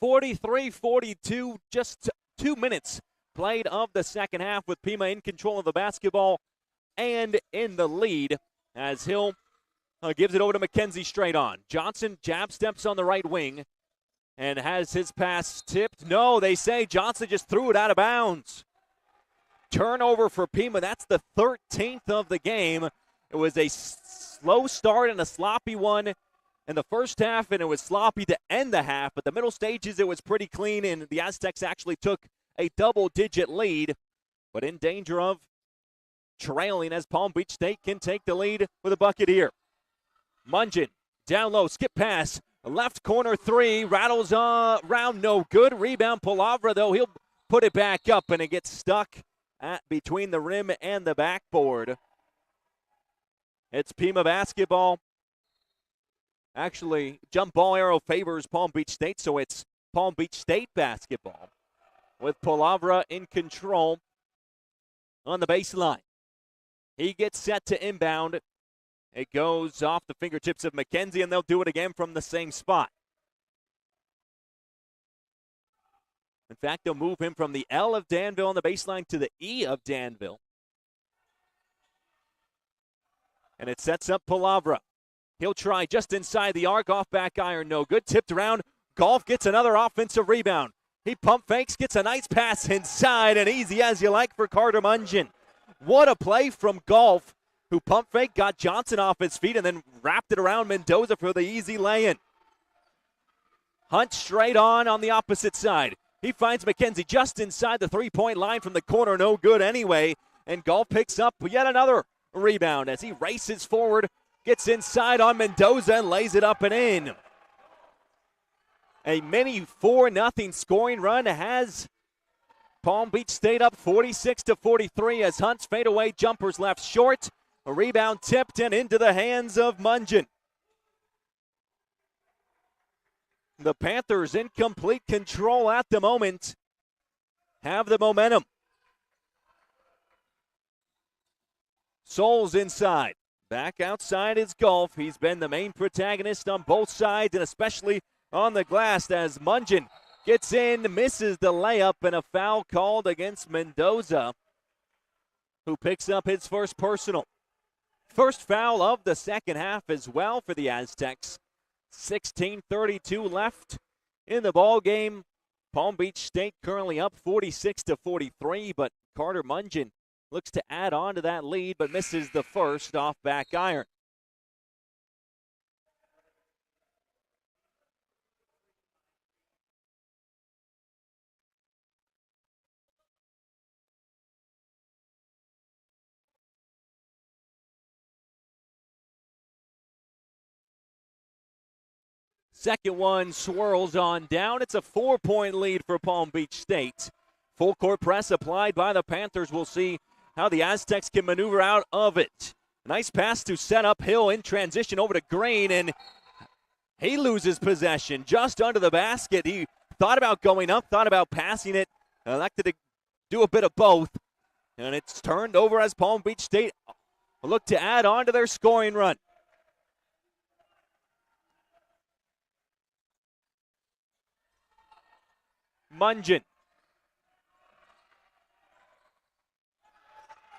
(43-42), just 2 minutes played of the second half with Pima in control of the basketball and in the lead as Hill gives it over to McKenzie straight on. Johnson jab steps on the right wing and has his pass tipped. No, they say Johnson just threw it out of bounds. Turnover for Pima. That's the 13th of the game. It was a slow start and a sloppy one in the first half, and it was sloppy to end the half. But the middle stages, it was pretty clean, and the Aztecs actually took a double-digit lead, but in danger of trailing as Palm Beach State can take the lead with a bucket here. Mungeon, down low, skip pass, left corner 3, rattles around, no good. Rebound, Palavra, though, he'll put it back up, and it gets stuck between the rim and the backboard. It's Pima basketball. Actually, jump ball arrow favors Palm Beach State, so it's Palm Beach State basketball with Palavra in control on the baseline. He gets set to inbound. It goes off the fingertips of McKenzie, and they'll do it again from the same spot. In fact, they'll move him from the L of Danville on the baseline to the E of Danville. And it sets up Palavra. He'll try just inside the arc, off back iron, no good. Tipped around, Golf gets another offensive rebound. He pump fakes, gets a nice pass inside, and easy as you like for Carter Mungeon. What a play from Golf, who pump fake, got Johnson off his feet, and then wrapped it around Mendoza for the easy lay-in. Hunt straight on the opposite side. He finds McKenzie just inside the three-point line from the corner, no good anyway, and Golf picks up yet another rebound as he races forward. Gets inside on Mendoza and lays it up and in. A mini 4-0 scoring run has Palm Beach State up 46-43 as Hunt's fadeaway jumpers left short. A rebound tipped and into the hands of Mungin. The Panthers in complete control at the moment. Have the momentum. Souls inside. Back outside is Golf. He's been the main protagonist on both sides and especially on the glass as Mungin gets in, misses the layup, and a foul called against Mendoza, who picks up his first personal. First foul of the second half as well for the Aztecs. 16:32 left in the ball game. Palm Beach State currently up 46-43, but Carter Mungin looks to add on to that lead, but misses the first off back iron. Second one swirls on down. It's a 4-point lead for Palm Beach State. Full court press applied by the Panthers. We'll see how the Aztecs can maneuver out of it. Nice pass to set up Hill in transition over to Green, and he loses possession just under the basket. He thought about going up, thought about passing it, elected to do a bit of both, and it's turned over as Palm Beach State look to add on to their scoring run. Mungin.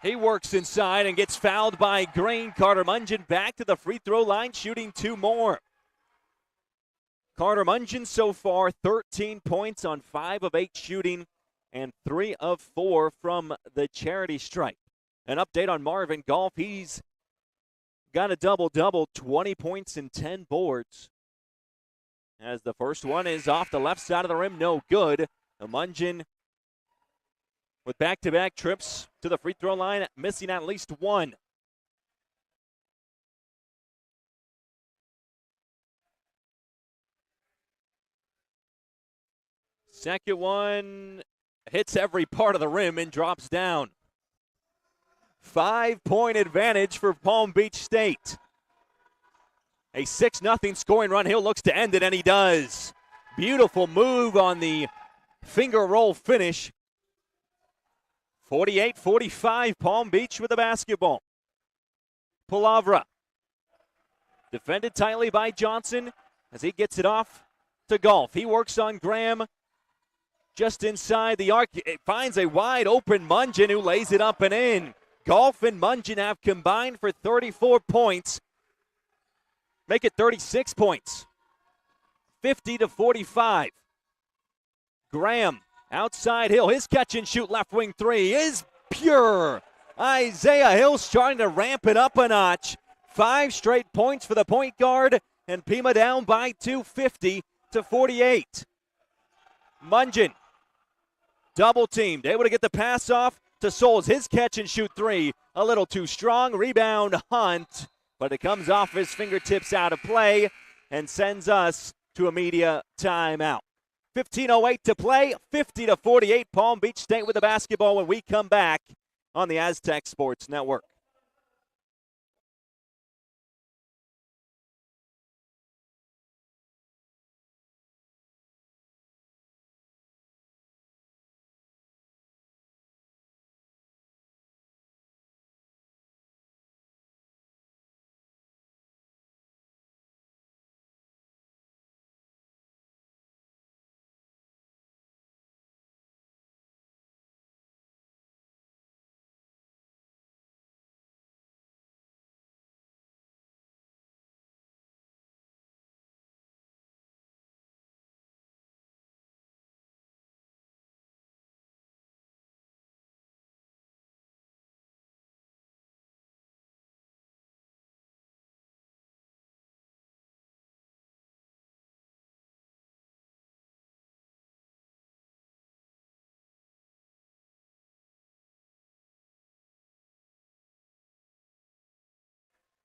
He works inside and gets fouled by Green. Carter Mungin back to the free throw line, shooting two more. Carter Mungin so far 13 points on 5 of 8 shooting and 3 of 4 from the charity stripe. An update on Marvin Golf. He's got a double-double, 20 points and 10 boards. As the first one is off the left side of the rim, no good. Mungin with back-to-back trips to the free throw line, missing at least one. Second one hits every part of the rim and drops down. 5-point advantage for Palm Beach State. A 6-0 scoring run. Hill looks to end it, and he does. Beautiful move on the finger roll finish. 48-45, Palm Beach with the basketball. Palavra. Defended tightly by Johnson as he gets it off to Golf. He works on Graham just inside the arc. It finds a wide open Mungin who lays it up and in. Golf and Mungin have combined for 34 points. Make it 36 points. 50-45. Graham outside Hill. His catch and shoot left wing three is pure. Isaiah Hill starting to ramp it up a notch. 5 straight points for the point guard, and Pima down by 2, 50-48. Mungin double teamed, able to get the pass off to Souls. His catch and shoot three, a little too strong. Rebound Hunt, but it comes off his fingertips out of play and sends us to a media timeout. 15:08 to play, 50-48, Palm Beach State with the basketball when we come back on the Aztec Sports Network.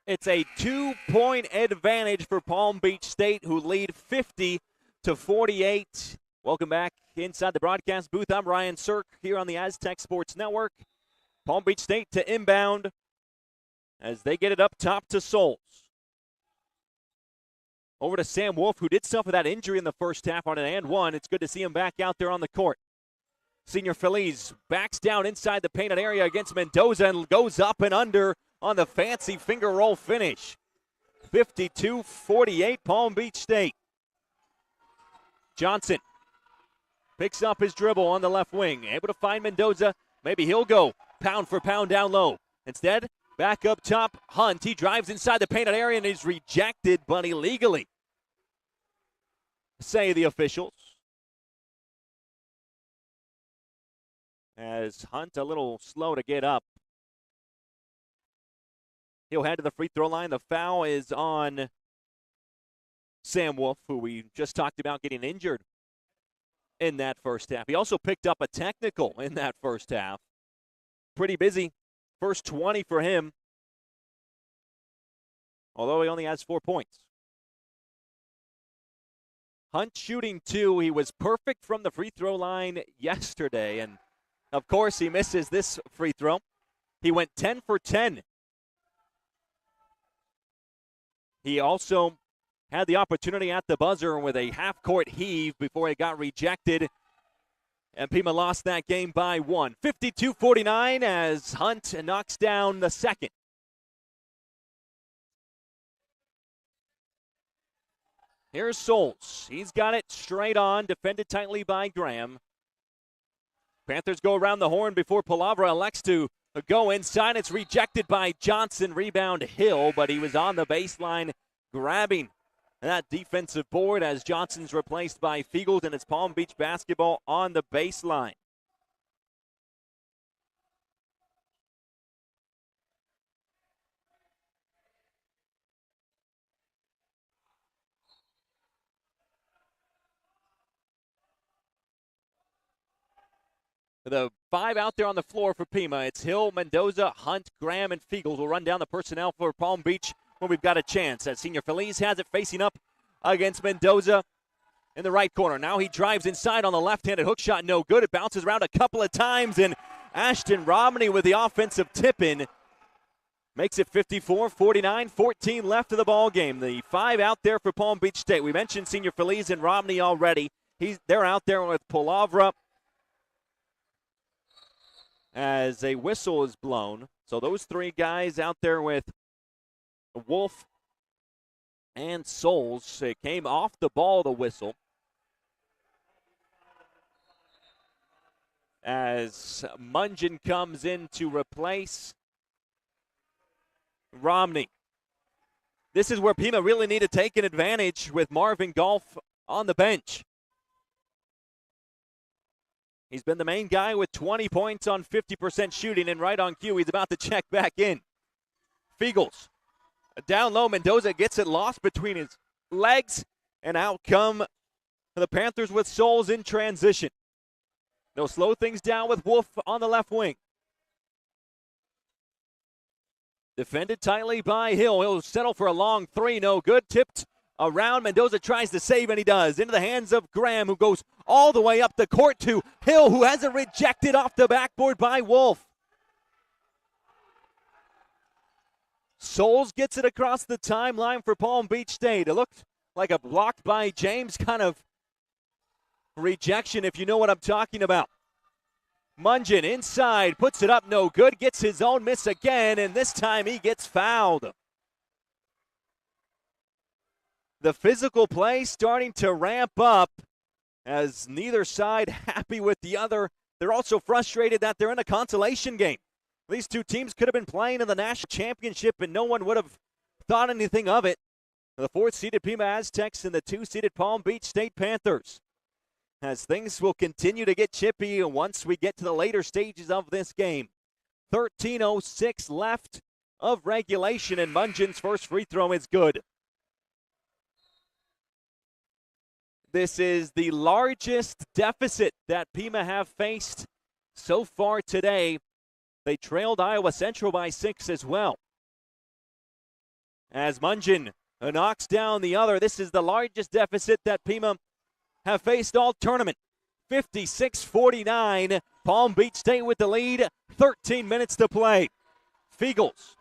It's a 2-point advantage for Palm Beach State, who lead 50-48 Welcome back inside the broadcast booth. I'm Ryan Cirk here on the Aztec Sports Network. Palm Beach State to inbound as they get it up top to Souls. Over to Sam Wolf, who did suffer that injury in the first half on an and one. It's good to see him back out there on the court. Senior Feliz backs down inside the painted area against Mendoza and goes up and under on the fancy finger roll finish. 52-48 Palm Beach State. Johnson picks up his dribble on the left wing. Able to find Mendoza. Maybe he'll go pound for pound down low. Instead, back up top, Hunt. He drives inside the painted area and is rejected, but illegally, say the officials. As Hunt a little slow to get up. He'll head to the free throw line. The foul is on Sam Wolf, who we just talked about getting injured in that first half. He also picked up a technical in that first half. Pretty busy. First 20 for him, although he only has 4 points. Hunt shooting 2. He was perfect from the free throw line yesterday, and of course he misses this free throw. He went 10 for 10. He also had the opportunity at the buzzer with a half-court heave before it got rejected. And Pima lost that game by 1. 52-49 as Hunt knocks down the second. Here's Souls. He's got it straight on, defended tightly by Graham. Panthers go around the horn before Palavra elects to go inside. It's rejected by Johnson. Rebound Hill, but he was on the baseline grabbing that defensive board as Johnson's replaced by Fiegels, and it's Palm Beach basketball on the baseline. The 5 out there on the floor for Pima. It's Hill, Mendoza, Hunt, Graham, and Fiegels. Will run down the personnel for Palm Beach when we've got a chance. As Senior Feliz has it facing up against Mendoza in the right corner. Now he drives inside on the left-handed hook shot. No good. It bounces around a couple of times, and Ashton Romney with the offensive tip-in makes it 54-49, 14 left of the ball game. The 5 out there for Palm Beach State. We mentioned Senior Feliz and Romney already. They're out there with Palavra as a whistle is blown. So those 3 guys out there with Wolf and Souls. It came off the ball, the whistle. As Mungeon comes in to replace Romney. This is where Pima really need to take an advantage with Marvin Golf on the bench. He's been the main guy with 20 points on 50% shooting, and right on cue, he's about to check back in. Fiegels. Down low, Mendoza gets it lost between his legs, and out come the Panthers with Souls in transition. They'll slow things down with Wolf on the left wing. Defended tightly by Hill. He'll settle for a long 3, no good. Tipped around, Mendoza tries to save, and he does. Into the hands of Graham, who goes all the way up the court to Hill, who has it rejected off the backboard by Wolf. Souls gets it across the timeline for Palm Beach State. It looked like a blocked by James kind of rejection, if you know what I'm talking about. Mungeon inside, puts it up, no good, gets his own miss again, and this time he gets fouled. The physical play starting to ramp up as neither side happy with the other. They're also frustrated that they're in a consolation game. These 2 teams could have been playing in the national championship and no one would have thought anything of it. The 4th-seeded Pima Aztecs and the 2-seeded Palm Beach State Panthers. As things will continue to get chippy once we get to the later stages of this game. 13:06 left of regulation, and Mungeon's first free throw is good. This is the largest deficit that Pima have faced so far today. They trailed Iowa Central by 6 as well. As Mungeon knocks down the other, this is the largest deficit that Pima have faced all tournament. 56-49. Palm Beach State with the lead. 13 minutes to play. Fiegels.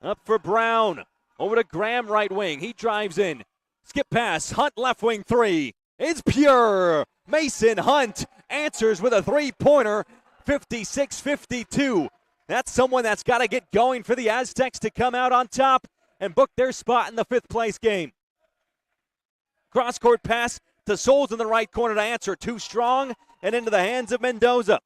Up for Brown. Over to Graham, right wing. He drives in. Skip pass. Hunt, left wing three. It's pure. Mason Hunt answers with a three-pointer. 56-52. That's someone that's got to get going for the Aztecs to come out on top and book their spot in the fifth-place game. Cross-court pass to Souls in the right corner to answer. Too strong and into the hands of Mendoza.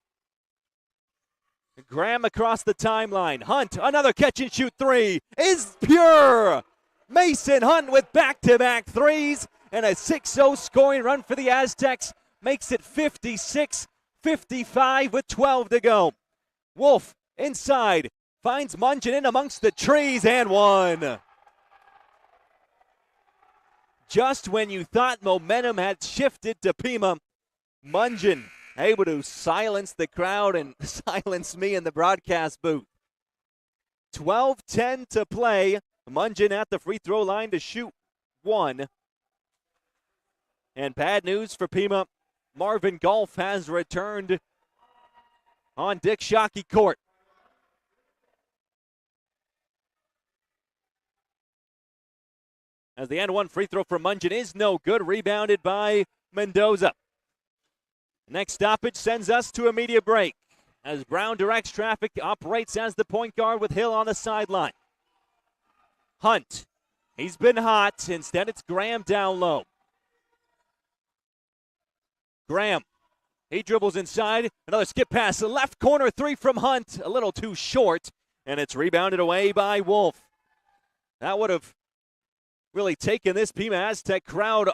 Graham across the timeline. Hunt, another catch-and-shoot three is pure. Mason Hunt with back-to-back threes and a 6-0 scoring run for the Aztecs makes it 56-55 with 12 to go. Wolf inside finds Mungeon in amongst the trees and one. Just when you thought momentum had shifted to Pima, Mungeon able to silence the crowd and silence me in the broadcast booth. 12-10 to play. Mungeon at the free throw line to shoot one. And bad news for Pima. Marvin Golf has returned on Dick Shockey court. As the and one free throw for Mungeon is no good, rebounded by Mendoza. Next stoppage sends us to a media break as Brown directs traffic, operates as the point guard with Hill on the sideline. Hunt, he's been hot. Instead, it's Graham down low. Graham, he dribbles inside. Another skip pass, the left corner three from Hunt, a little too short, and it's rebounded away by Wolf. That would have really taken this Pima Aztec crowd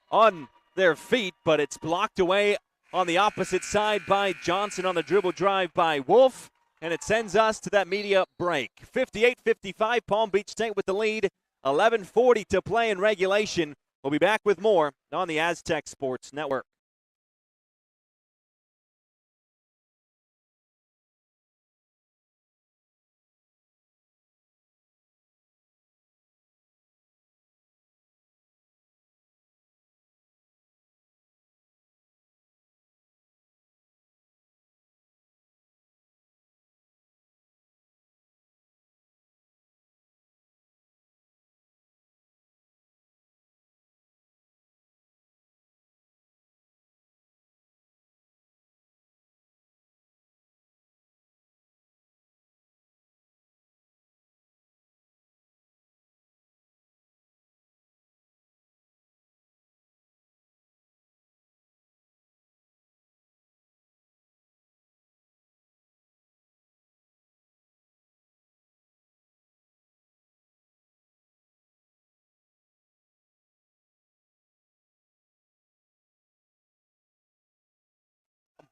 on their feet, but it's blocked away on the opposite side by Johnson on the dribble drive by Wolf, and it sends us to that media break. 58-55, Palm Beach State with the lead. 11:40 to play in regulation. We'll be back with more on the Aztec Sports Network.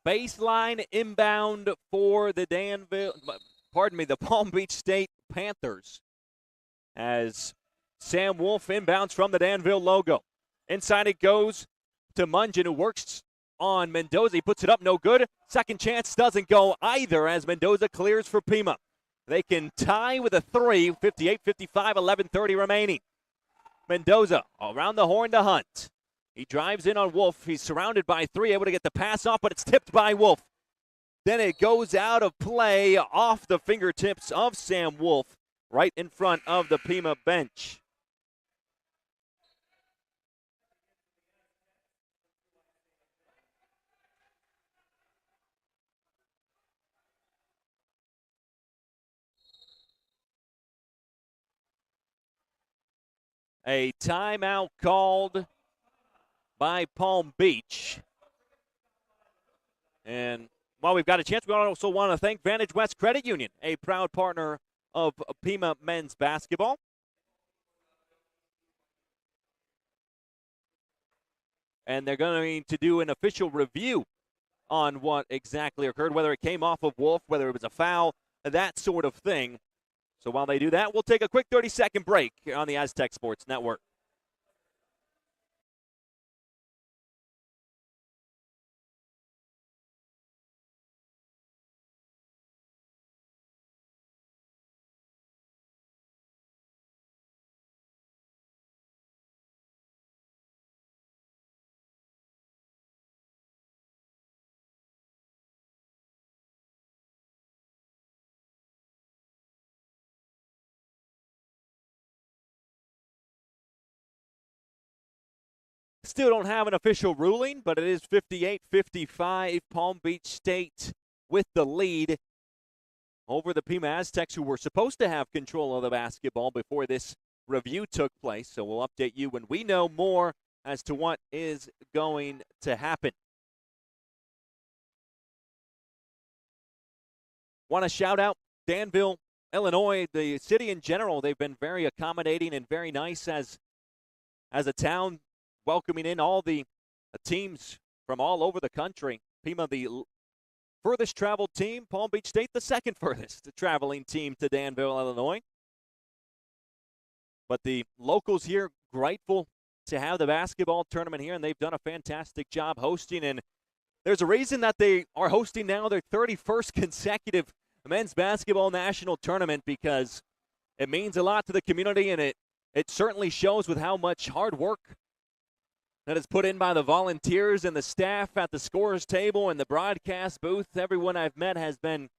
Baseline inbound for the the Palm Beach State Panthers as Sam Wolf inbounds from the Danville logo. Inside it goes to Mungeon, who works on Mendoza. He puts it up, no good. Second chance doesn't go either as Mendoza clears for Pima. They can tie with a three, 58-55, 11:30 remaining. Mendoza around the horn to Hunt. He drives in on Wolf. He's surrounded by three, able to get the pass off, but it's tipped by Wolf. Then it goes out of play off the fingertips of Sam Wolf right in front of the Pima bench. A timeout called by Palm Beach. And while we've got a chance, we also want to thank Vantage West Credit Union, a proud partner of Pima men's basketball. And they're going to do an official review on what exactly occurred, whether it came off of Wolf, whether it was a foul, that sort of thing. So while they do that, we'll take a quick 30-second break here on the Aztec Sports Network. Still don't have an official ruling, but it is 58-55. Palm Beach State with the lead over the Pima Aztecs, who were supposed to have control of the basketball before this review took place. So we'll update you when we know more as to what is going to happen. Want to shout out Danville, Illinois, the city in general. They've been very accommodating and very nice as a town, welcoming in all the teams from all over the country. Pima, the furthest traveled team. Palm Beach State, the second furthest traveling team to Danville, Illinois. But the locals here grateful to have the basketball tournament here, and they've done a fantastic job hosting. And there's a reason that they are hosting now their 31st consecutive men's basketball national tournament, because it means a lot to the community, and it certainly shows with how much hard work that is put in by the volunteers and the staff at the scorers table and the broadcast booth. Everyone I've met has been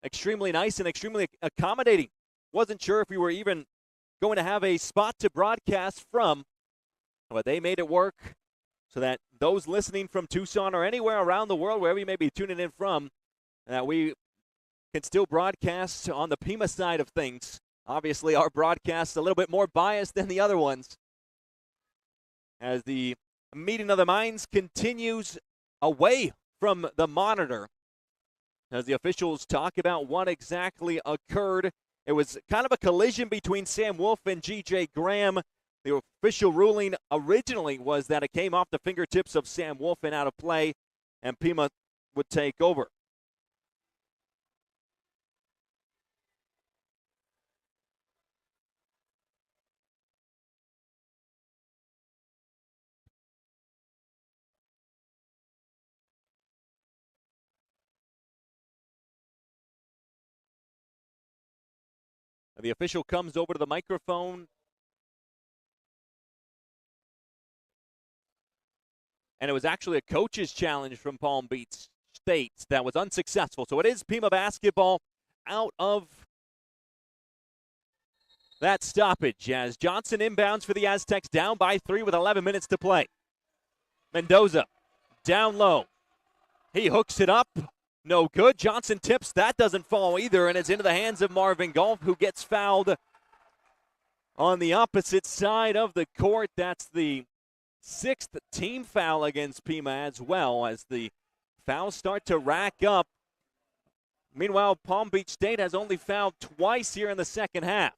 extremely nice and extremely accommodating. Wasn't sure if we were even going to have a spot to broadcast from, but they made it work so that those listening from Tucson or anywhere around the world, wherever you may be tuning in from, that we can still broadcast on the Pima side of things. Obviously, our broadcast is a little bit more biased than the other ones, as the meeting of the minds continues away from the monitor as the officials talk about what exactly occurred. It was kind of a collision between Sam Wolf and G.J. Graham. The official ruling originally was that it came off the fingertips of Sam Wolf and out of play, and Pima would take over. The official comes over to the microphone, and it was actually a coach's challenge from Palm Beach State that was unsuccessful. So it is Pima basketball out of that stoppage as Johnson inbounds for the Aztecs, down by 3 with 11 minutes to play. Mendoza down low. He hooks it up. No good. Johnson tips. That doesn't fall either, and it's into the hands of Marvin Golf, who gets fouled on the opposite side of the court. That's the 6th team foul against Pima as well, as the fouls start to rack up. Meanwhile, Palm Beach State has only fouled twice here in the second half.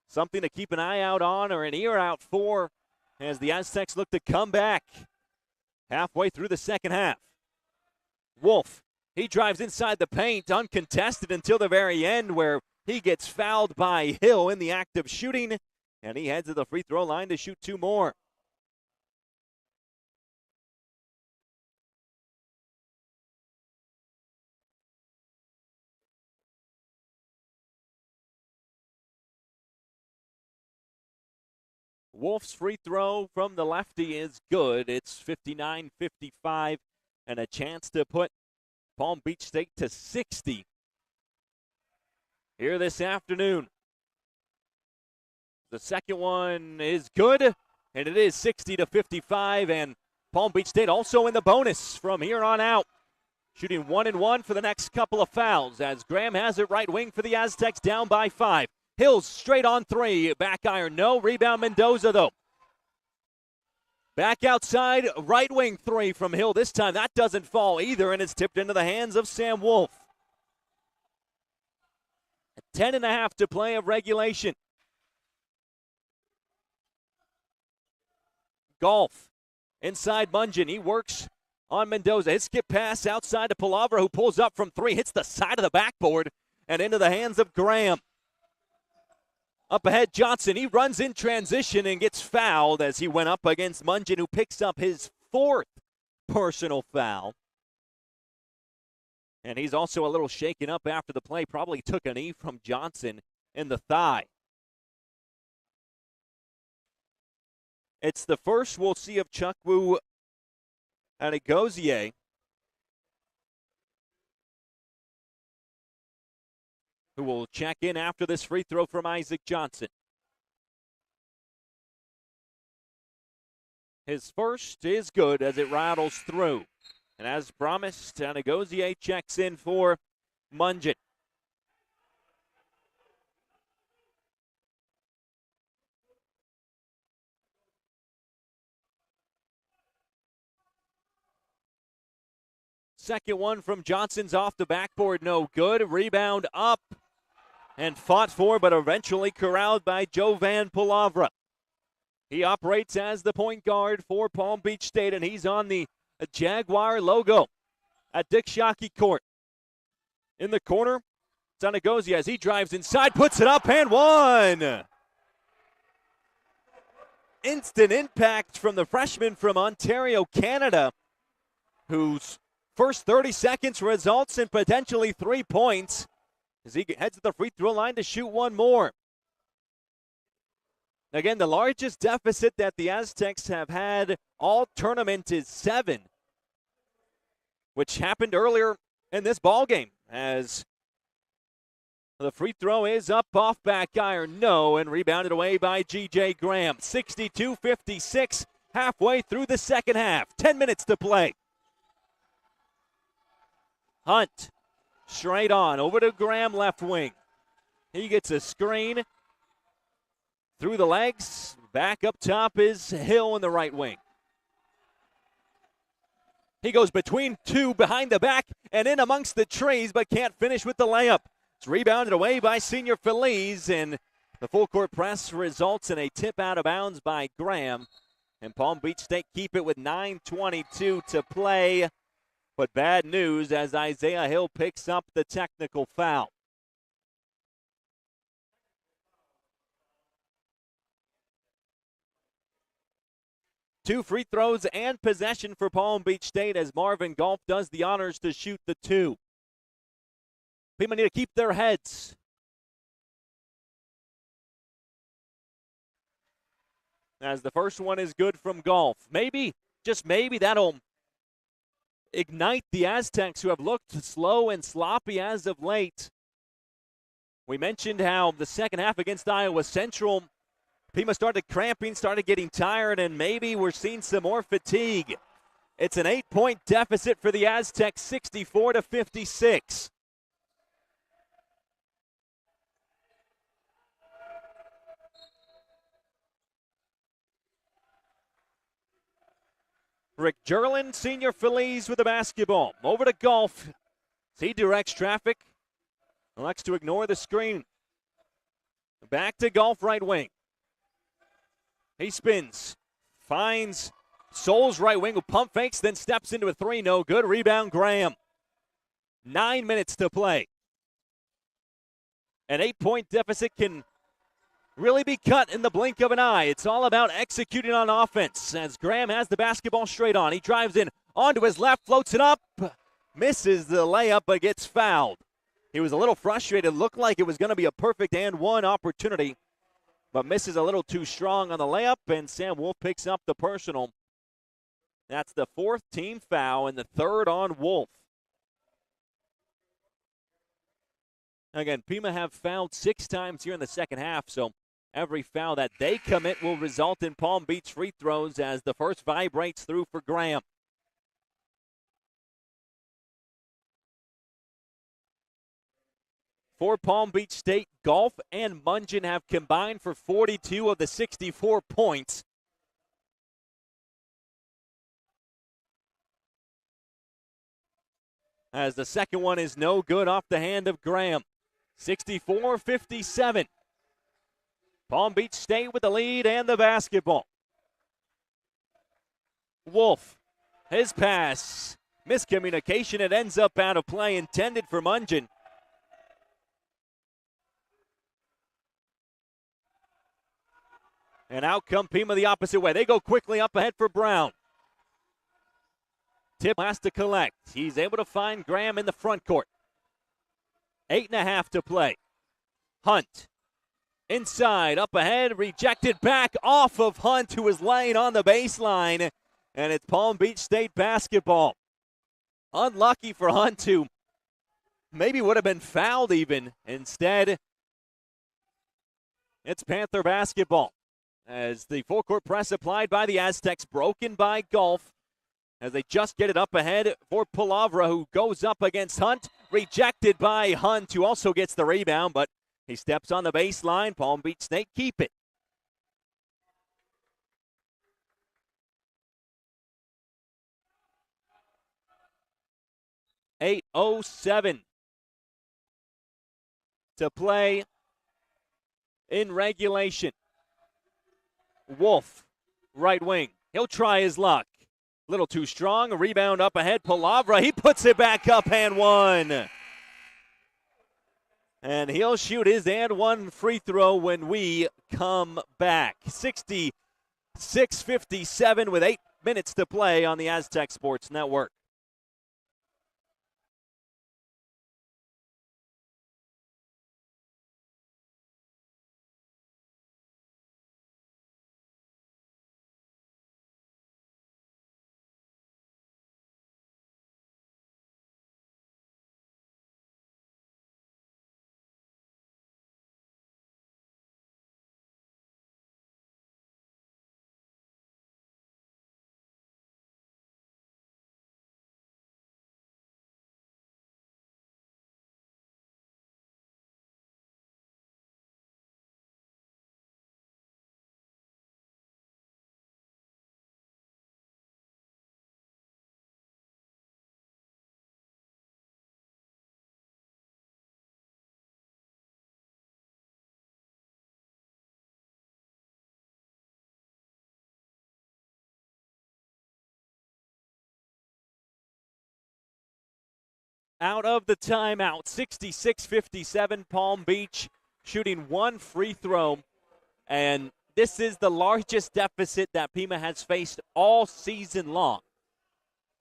Something to keep an eye out on, or an ear out for, as the Aztecs look to come back halfway through the second half. Wolf, he drives inside the paint, uncontested until the very end, where he gets fouled by Hill in the act of shooting, and he heads to the free throw line to shoot 2 more. Wolf's free throw from the lefty is good. It's 59-55, and a chance to put Palm Beach State to 60 here this afternoon. The second one is good, and it is 60-55, and Palm Beach State also in the bonus from here on out. Shooting 1-1 for the next couple of fouls, as Graham has it right wing for the Aztecs, down by 5. Hills straight on 3, back iron, no. Rebound Mendoza, though. Back outside, right wing 3 from Hill this time. That doesn't fall either, and it's tipped into the hands of Sam Wolf. 10.5 to play of regulation. Golf inside Mungeon. He works on Mendoza. His skip pass outside to Palavra, who pulls up from 3, hits the side of the backboard, and into the hands of Graham. Up ahead, Johnson. He runs in transition and gets fouled as he went up against Mungeon, who picks up his 4th personal foul. And he's also a little shaken up after the play. Probably took a knee from Johnson in the thigh. It's the first we'll see of Chukwu Adegozie, who will check in after this free throw from Isaac Johnson. His first is good as it rattles through. And as promised, Anagosier checks in for Mungin. Second one from Johnson's off the backboard, no good. Rebound up and fought for, but eventually corralled by Jovan Palavra. He operates as the point guard for Palm Beach State, and he's on the Jaguar logo at Dick Shockey Court. In the corner, Anagosier as he drives inside, puts it up and one. Instant impact from the freshman from Ontario, Canada, whose first 30 seconds results in potentially 3 points as he heads to the free throw line to shoot one more. Again, the largest deficit that the Aztecs have had all tournament is 7, which happened earlier in this ballgame as the free throw is up off back iron, no, and rebounded away by G.J. Graham. 62-56 halfway through the second half. 10 minutes to play. Hunt, straight on, over to Graham, left wing. He gets a screen through the legs. Back up top is Hill in the right wing. He goes between two, behind the back, and in amongst the trees, but can't finish with the layup. It's rebounded away by Senior Feliz, and the full court press results in a tip out of bounds by Graham. And Palm Beach State keep it with 9:22 to play. But bad news as Isaiah Hill picks up the technical foul. Two free throws and possession for Palm Beach State as Marvin Golf does the honors to shoot the two. Pima need to keep their heads. As the first one is good from Golf. Maybe, just maybe, that'll ignite the Aztecs, who have looked slow and sloppy as of late. We mentioned how the second half against Iowa Central, Pima started cramping, started getting tired, and maybe we're seeing some more fatigue. It's an 8-point deficit for the Aztecs, 64-56. Rick Jerlin, Senior Feliz with the basketball. Over to Golf. He directs traffic. Elects to ignore the screen. Back to Golf, right wing. He spins. Finds Souls, right wing, who pump fakes, then steps into a three. No good. Rebound, Graham. 9 minutes to play. An 8-point deficit can really be cut in the blink of an eye. It's all about executing on offense as Graham has the basketball straight on. He drives in onto his left, floats it up, misses the layup, but gets fouled. He was a little frustrated. Looked like it was going to be a perfect and one opportunity, but misses a little too strong on the layup, and Sam Wolf picks up the personal. That's the 4th team foul and the 3rd on Wolf. Again, Pima have fouled 6 times here in the second half, so every foul that they commit will result in Palm Beach free throws as the first vibrates through for Graham. For Palm Beach State, Golf and Mungin have combined for 42 of the 64 points. As the second one is no good off the hand of Graham. 64-57. Palm Beach State with the lead and the basketball. Wolf, his pass. Miscommunication, it ends up out of play, intended for Mungin. And out come Pima the opposite way. They go quickly up ahead for Brown. Tip has to collect. He's able to find Graham in the front court. 8.5 to play. Hunt. Inside, up ahead, rejected back off of Hunt, who was laying on the baseline. And it's Palm Beach State basketball. Unlucky for Hunt, who maybe would have been fouled even. Instead, it's Panther basketball. as the full-court press applied by the Aztecs, broken by Golf, as they just get it up ahead for Palavra, who goes up against Hunt, rejected by Hunt, who also gets the rebound, but he steps on the baseline. Palm Beach State keep it. .807 to play in regulation. Wolf, right wing. He'll try his luck. A little too strong. A rebound up ahead. Palavra, he puts it back up and one. And he'll shoot his and one free throw when we come back. 66-57 with 8 minutes to play on the Aztec Sports Network. Out of the timeout, 66-57, Palm Beach shooting one free throw. And this is the largest deficit that Pima has faced all season long.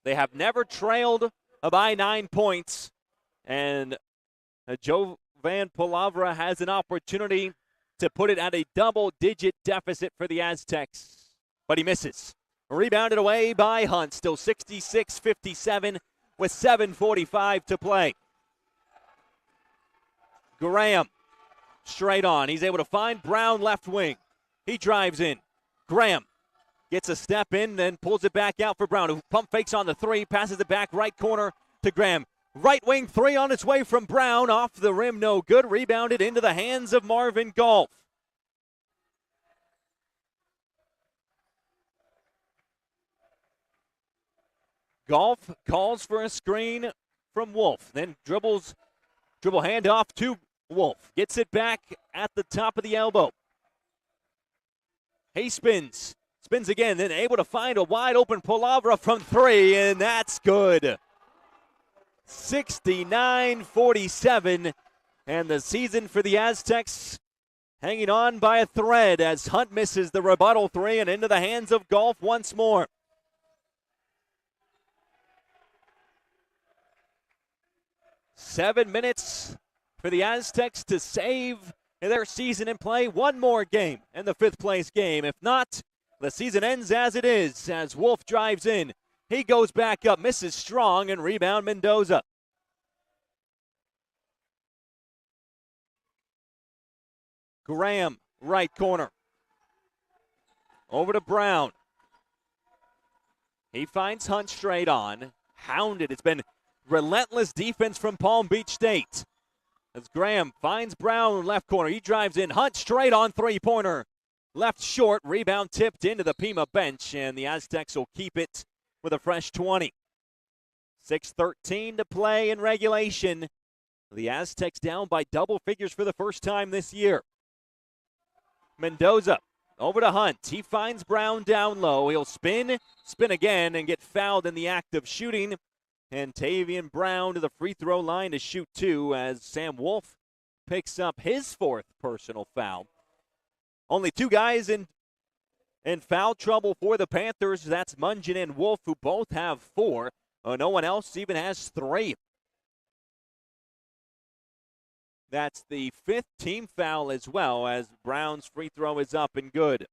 They have never trailed by 9 points. And Jovan Palavra has an opportunity to put it at a double-digit deficit for the Aztecs. But he misses. Rebounded away by Hunt. Still 66-57. With 7:45 to play. Graham, straight on. He's able to find Brown left wing. He drives in. Graham gets a step in, then pulls it back out for Brown, who pump fakes on the three, passes it back right corner to Graham. Right wing three on its way from Brown. Off the rim, no good. Rebounded into the hands of Marvin Golf. Golf calls for a screen from Wolf, then dribble handoff to Wolf. Gets it back at the top of the elbow. He spins again, then able to find a wide open Palavra from three, and that's good. 69-47, and the season for the Aztecs hanging on by a thread as Hunt misses the rebuttal three and into the hands of Golf once more. 7 minutes for the Aztecs to save their season and play one more game in the fifth place game. If not, the season ends as it is as Wolf drives in. He goes back up, misses strong, and rebound Mendoza. Graham, right corner. Over to Brown. He finds Hunt straight on. Hounded. It's been relentless defense from Palm Beach State. As Graham finds Brown left corner. He drives in. Hunt straight on three-pointer. Left short. Rebound tipped into the Pima bench, and the Aztecs will keep it with a fresh 20. 6:13 to play in regulation. The Aztecs down by double figures for the first time this year. Mendoza over to Hunt. He finds Brown down low. He'll spin again, and get fouled in the act of shooting. And Tavian Brown to the free throw line to shoot two as Sam Wolf picks up his fourth personal foul. Only two guys in foul trouble for the Panthers. That's Mungin and Wolf, who both have four. No one else even has three. That's the fifth team foul as well, as Brown's free throw is up and good.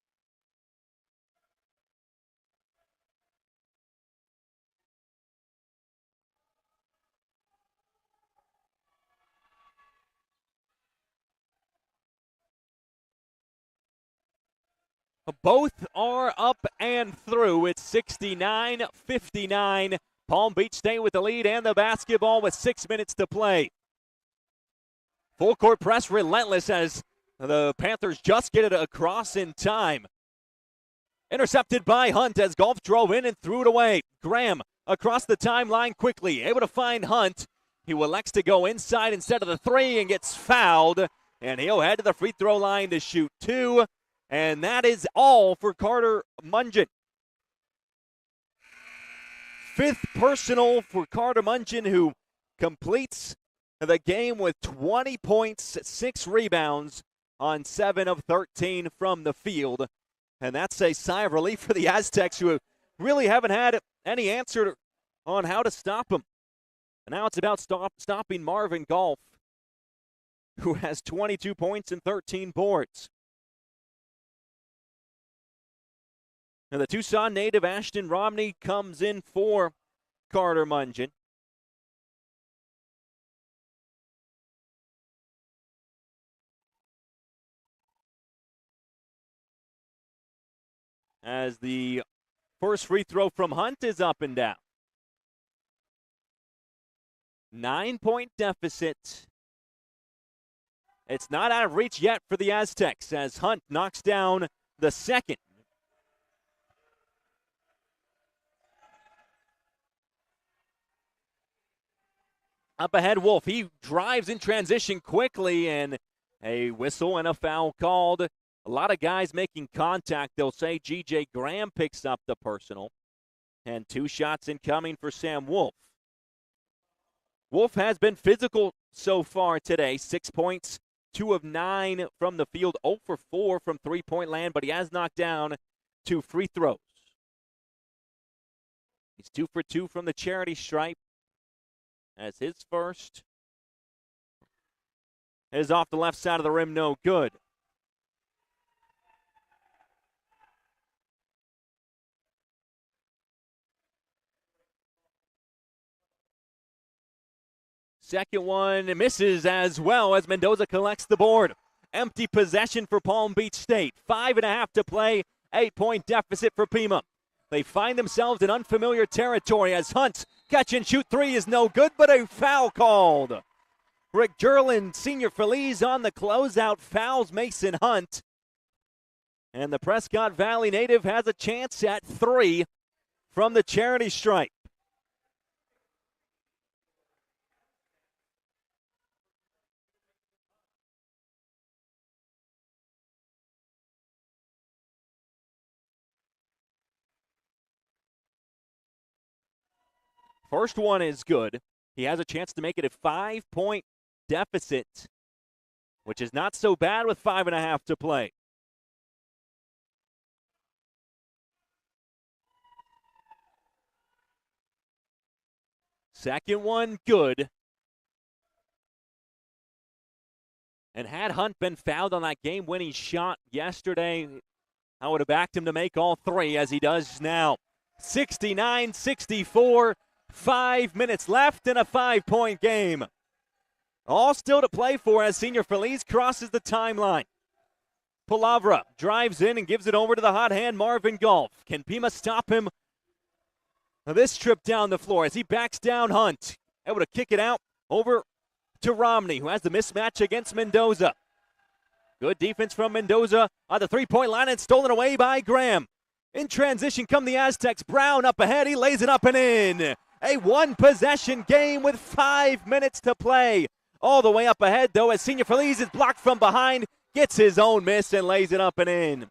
Both are up and through. It's 69-59. Palm Beach State with the lead and the basketball with 6 minutes to play. Full court press relentless as the Panthers just get it across in time. Intercepted by Hunt as Golf drove in and threw it away. Graham across the timeline quickly, able to find Hunt. He elects to go inside instead of the three and gets fouled. And he'll head to the free throw line to shoot two. And that is all for Carter Mungin. Fifth personal for Carter Mungin, who completes the game with 20 points, 6 rebounds on 7 of 13 from the field. And that's a sigh of relief for the Aztecs, who really haven't had any answer on how to stop him. And now it's about stopping Marvin Golf, who has 22 points and 13 boards. And the Tucson native Ashton Romney comes in for Carter Mungin. As the first free throw from Hunt is up and down. 9-point deficit. It's not out of reach yet for the Aztecs as Hunt knocks down the second. Up ahead, Wolf. He drives in transition quickly, and a whistle and a foul called. A lot of guys making contact. They'll say G.J. Graham picks up the personal. And 2 shots incoming for Sam Wolf. Wolf has been physical so far today. 6 points, 2 of 9 from the field, 0 for 4 from three-point land, but he has knocked down 2 free throws. He's 2 for 2 from the charity stripe. As his first is off the left side of the rim, no good. Second one misses as well as Mendoza collects the board. Empty possession for Palm Beach State. 5.5 to play, 8-point deficit for Pima. They find themselves in unfamiliar territory as Hunt catch and shoot three is no good, but a foul called. Rick Gerland, Senior Feliz on the closeout, fouls Mason Hunt. And the Prescott Valley native has a chance at 3 from the charity stripe. First one is good. He has a chance to make it a 5-point deficit, which is not so bad with 5.5 to play. Second one, good. And had Hunt been fouled on that game-winning shot yesterday, I would have backed him to make all 3, as he does now. 69-64, 5 minutes left in a 5-point game. All still to play for as Senior Feliz crosses the timeline. Palavra drives in and gives it over to the hot hand Marvin Golf. Can Pima stop him this trip down the floor as he backs down Hunt? Able to kick it out over to Romney, who has the mismatch against Mendoza. Good defense from Mendoza on the three-point line and stolen away by Graham. In transition come the Aztecs. Brown up ahead. He lays it up and in. A one-possession game with 5 minutes to play. All the way up ahead, though, as Senior Feliz is blocked from behind, gets his own miss and lays it up and in.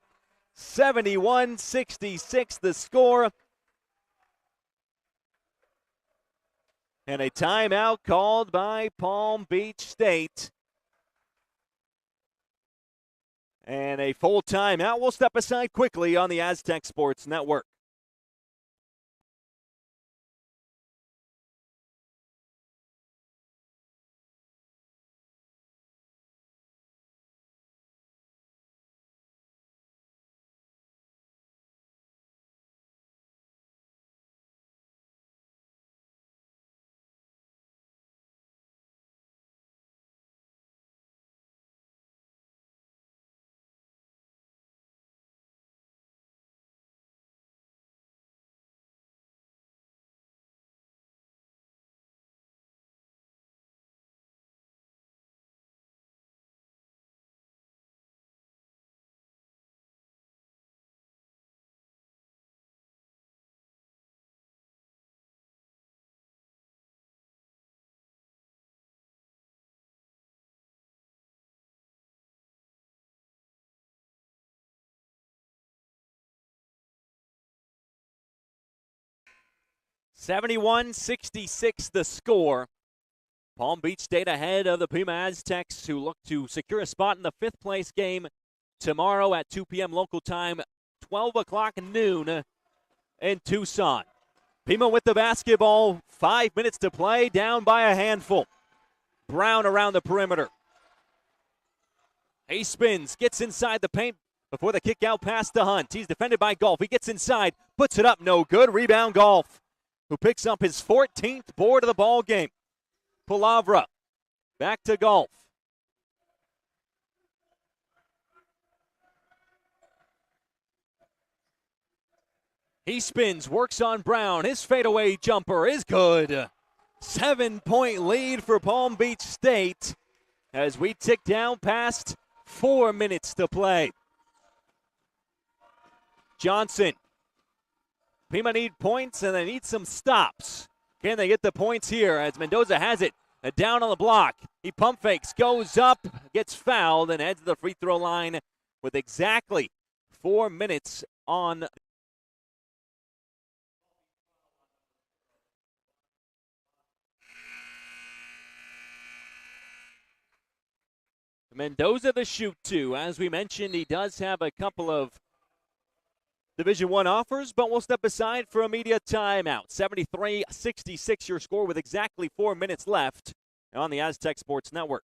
71-66 the score. And a timeout called by Palm Beach State. And a full timeout. We'll step aside quickly on the Aztec Sports Network. 71-66 the score. Palm Beach State ahead of the Pima Aztecs, who look to secure a spot in the 5th place game tomorrow at 2 p.m. local time, 12 o'clock noon in Tucson. Pima with the basketball, 5 minutes to play, down by a handful. Brown around the perimeter. He spins, gets inside the paint before the kick out pass to Hunt. He's defended by Golf. He gets inside, puts it up, no good. Rebound Golf, who picks up his 14th board of the ball game. Palavra back to Golf. He spins, works on Brown. His fadeaway jumper is good. 7-point lead for Palm Beach State as we tick down past 4 minutes to play. Johnson. Pima need points and they need some stops. Can they get the points here as Mendoza has it down on the block? He pump fakes, goes up, gets fouled, and heads to the free throw line with exactly 4 minutes on. Mendoza the shoot two. As we mentioned, he does have a couple of Division I offers, but we'll step aside for a media timeout. 73-66 your score with exactly 4 minutes left on the Aztec Sports Network.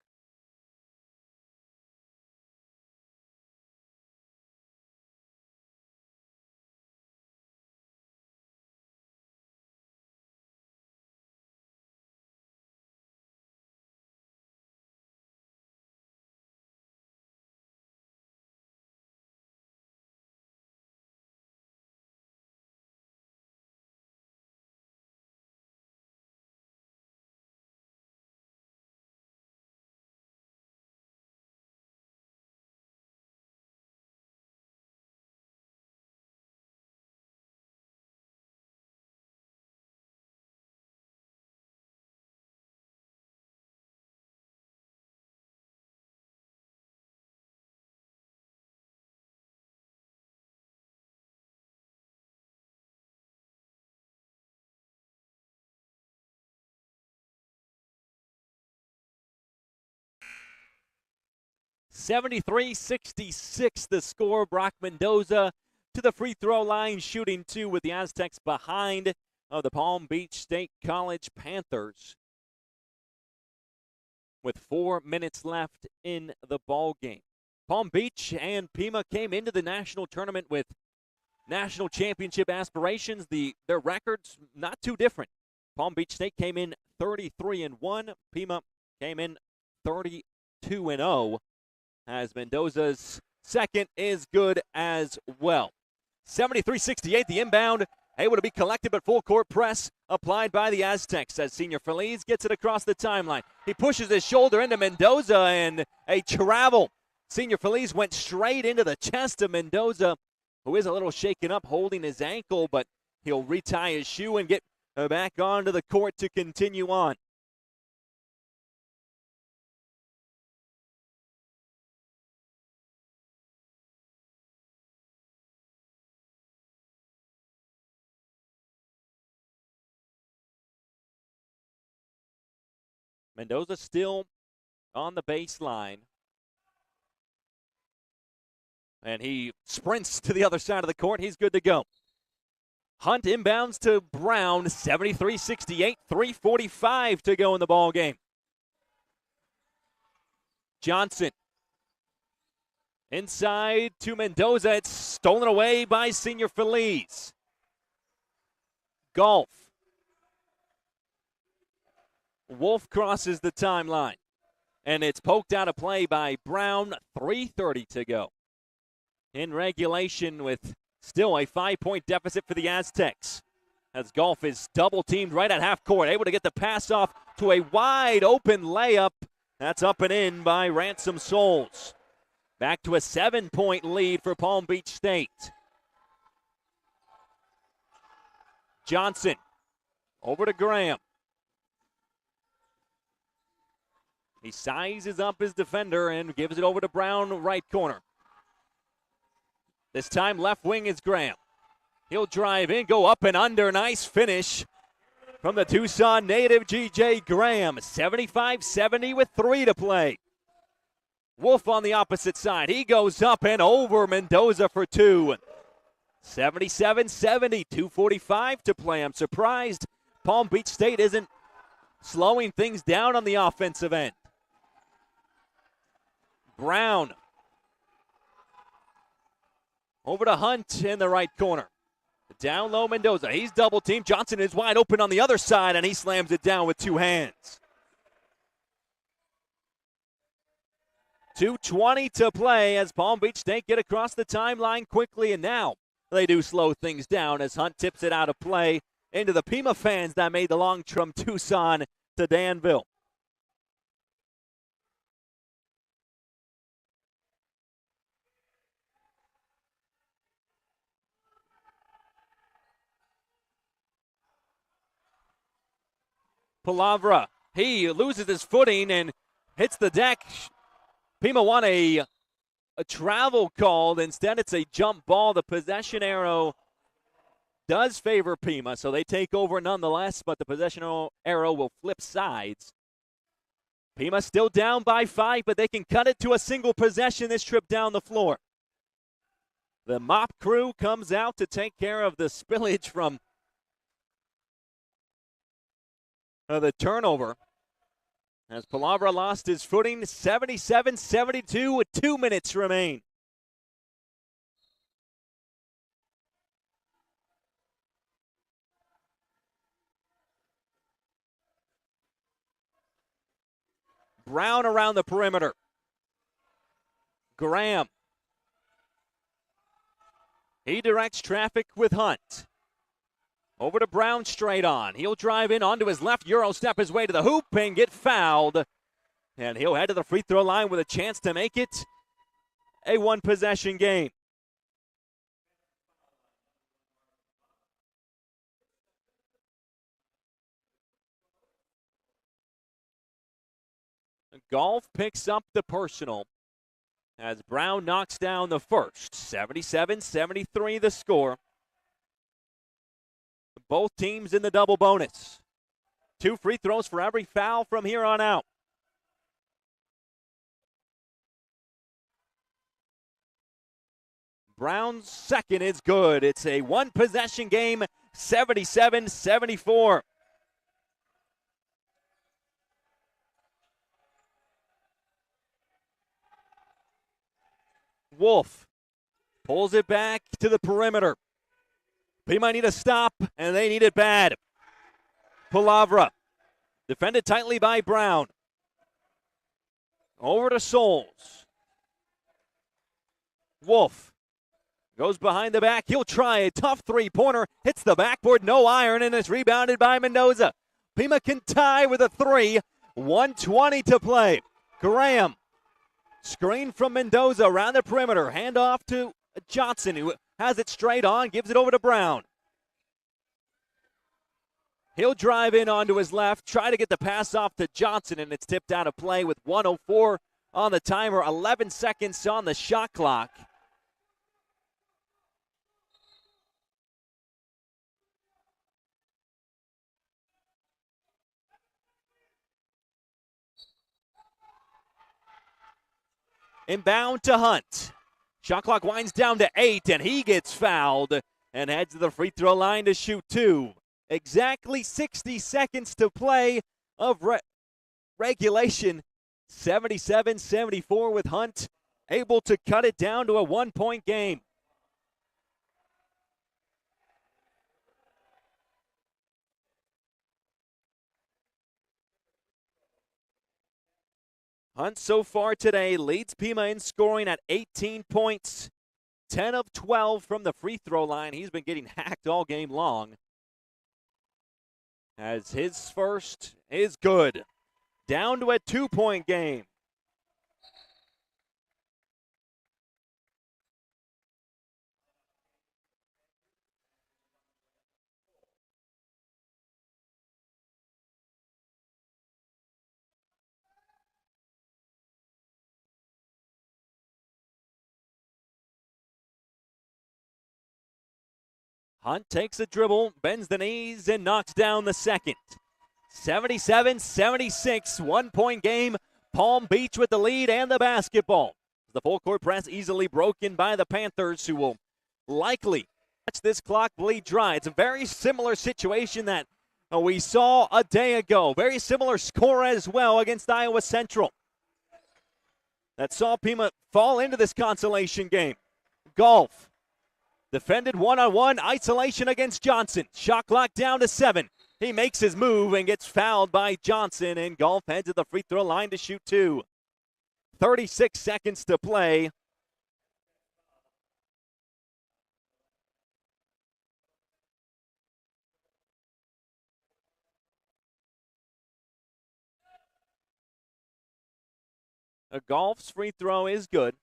(73-66) the score. Brock Mendoza to the free throw line, shooting two with the Aztecs behind of the Palm Beach State College Panthers with 4 minutes left in the ball game. Palm Beach and Pima came into the national tournament with national championship aspirations. Their records not too different. Palm Beach State came in 33-1. Pima came in 32-0. As Mendoza's second is good as well. 73-68 the inbound, able to be collected, but full court press applied by the Aztecs as Senior Feliz gets it across the timeline. He pushes his shoulder into Mendoza and a travel. Senior Feliz went straight into the chest of Mendoza, who is a little shaken up holding his ankle, but he'll retie his shoe and get back onto the court to continue on. Mendoza still on the baseline. And he sprints to the other side of the court. He's good to go. Hunt inbounds to Brown, 73-68, 3:45 to go in the ball game. Johnson inside to Mendoza. It's stolen away by Senior Feliz. Golf. Wolf crosses the timeline, and it's poked out of play by Brown. 3:30 to go in regulation with still a 5-point deficit for the Aztecs. As Golf is double-teamed right at half court, able to get the pass off to a wide-open layup. That's up and in by Ransom Souls. Back to a 7-point lead for Palm Beach State. Johnson over to Graham. He sizes up his defender and gives it over to Brown, right corner. This time left wing is Graham. He'll drive in, go up and under. Nice finish from the Tucson native G.J. Graham. 75-70 with 3 to play. Wolf on the opposite side. He goes up and over Mendoza for 2. 77-70, 2:45 to play. I'm surprised Palm Beach State isn't slowing things down on the offensive end. Brown over to Hunt in the right corner. Down low Mendoza. He's double teamed. Johnson is wide open on the other side, and he slams it down with 2 hands. 2:20 to play as Palm Beach State get across the timeline quickly, and now they do slow things down as Hunt tips it out of play into the Pima fans that made the long trip from Tucson to Danville. Palavra, he loses his footing and hits the deck. Pima won a travel called. Instead, it's a jump ball. The possession arrow does favor Pima, so they take over nonetheless, but the possession arrow will flip sides. Pima still down by 5, but they can cut it to a single possession this trip down the floor. The mop crew comes out to take care of the spillage from the turnover. As Palavra lost his footing, 77-72 with 2 minutes remain. Brown around the perimeter. Graham. He directs traffic with Hunt. Over to Brown straight on. He'll drive in onto his left, Euro step his way to the hoop and get fouled. And he'll head to the free throw line with a chance to make it a 1-possession game. Golf picks up the personal as Brown knocks down the first. 77-73 the score. Both teams in the double bonus. 2 free throws for every foul from here on out. Brown's second is good. It's a 1-possession game, 77-74. Wolf pulls it back to the perimeter. Pima need a stop, and they need it bad. Palavra, defended tightly by Brown. Over to Souls. Wolf goes behind the back. He'll try a tough 3-pointer. Hits the backboard, no iron, and is rebounded by Mendoza. Pima can tie with a 3. 1:20 to play. Graham. Screen from Mendoza around the perimeter. Hand off to Johnson, who has it straight on, gives it over to Brown. He'll drive in onto his left, try to get the pass off to Johnson, and it's tipped out of play with 1:04 on the timer, 11 seconds on the shot clock. Inbound to Hunt. Shot clock winds down to 8, and he gets fouled and heads to the free throw line to shoot 2. Exactly 60 seconds to play of regulation. 77-74 with Hunt able to cut it down to a 1-point game. Hunt so far today leads Pima in scoring at 18 points, 10 of 12 from the free throw line. He's been getting hacked all game long. As his first is good. Down to a 2-point game. Hunt takes a dribble, bends the knees, and knocks down the second. 77-76, 1-point game. Palm Beach with the lead and the basketball. The full court press easily broken by the Panthers, who will likely watch this clock bleed dry. It's a very similar situation that we saw a day ago. Very similar score as well against Iowa Central. That saw Pima fall into this consolation game. Golf defended one-on-one, isolation against Johnson. Shot clock down to 7. He makes his move and gets fouled by Johnson, and Golf heads to the free throw line to shoot 2. 36 seconds to play. Golf's free throw is good.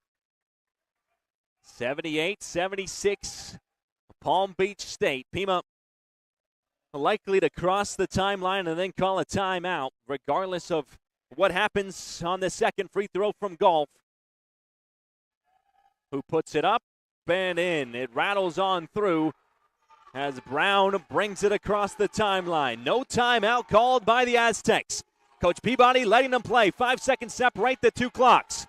78-76, Palm Beach State. Pima likely to cross the timeline and then call a timeout, regardless of what happens on the second free throw from Golf, who puts it up and in. It rattles on through as Brown brings it across the timeline. No timeout called by the Aztecs. Coach Peabody letting them play. 5 seconds separate the two clocks.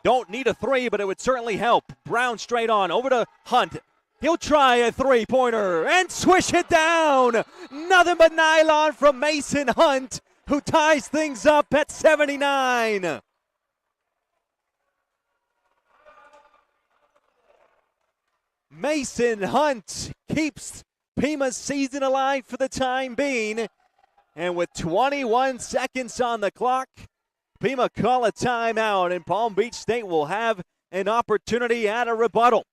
Don't need a three, but it would certainly help. Brown straight on, over to Hunt. He'll try a three-pointer and swish it down. Nothing but nylon from Mason Hunt, who ties things up at 79. Mason Hunt keeps Pima's season alive for the time being. And with 21 seconds on the clock, Pima call a timeout, and Palm Beach State will have an opportunity at a rebuttal.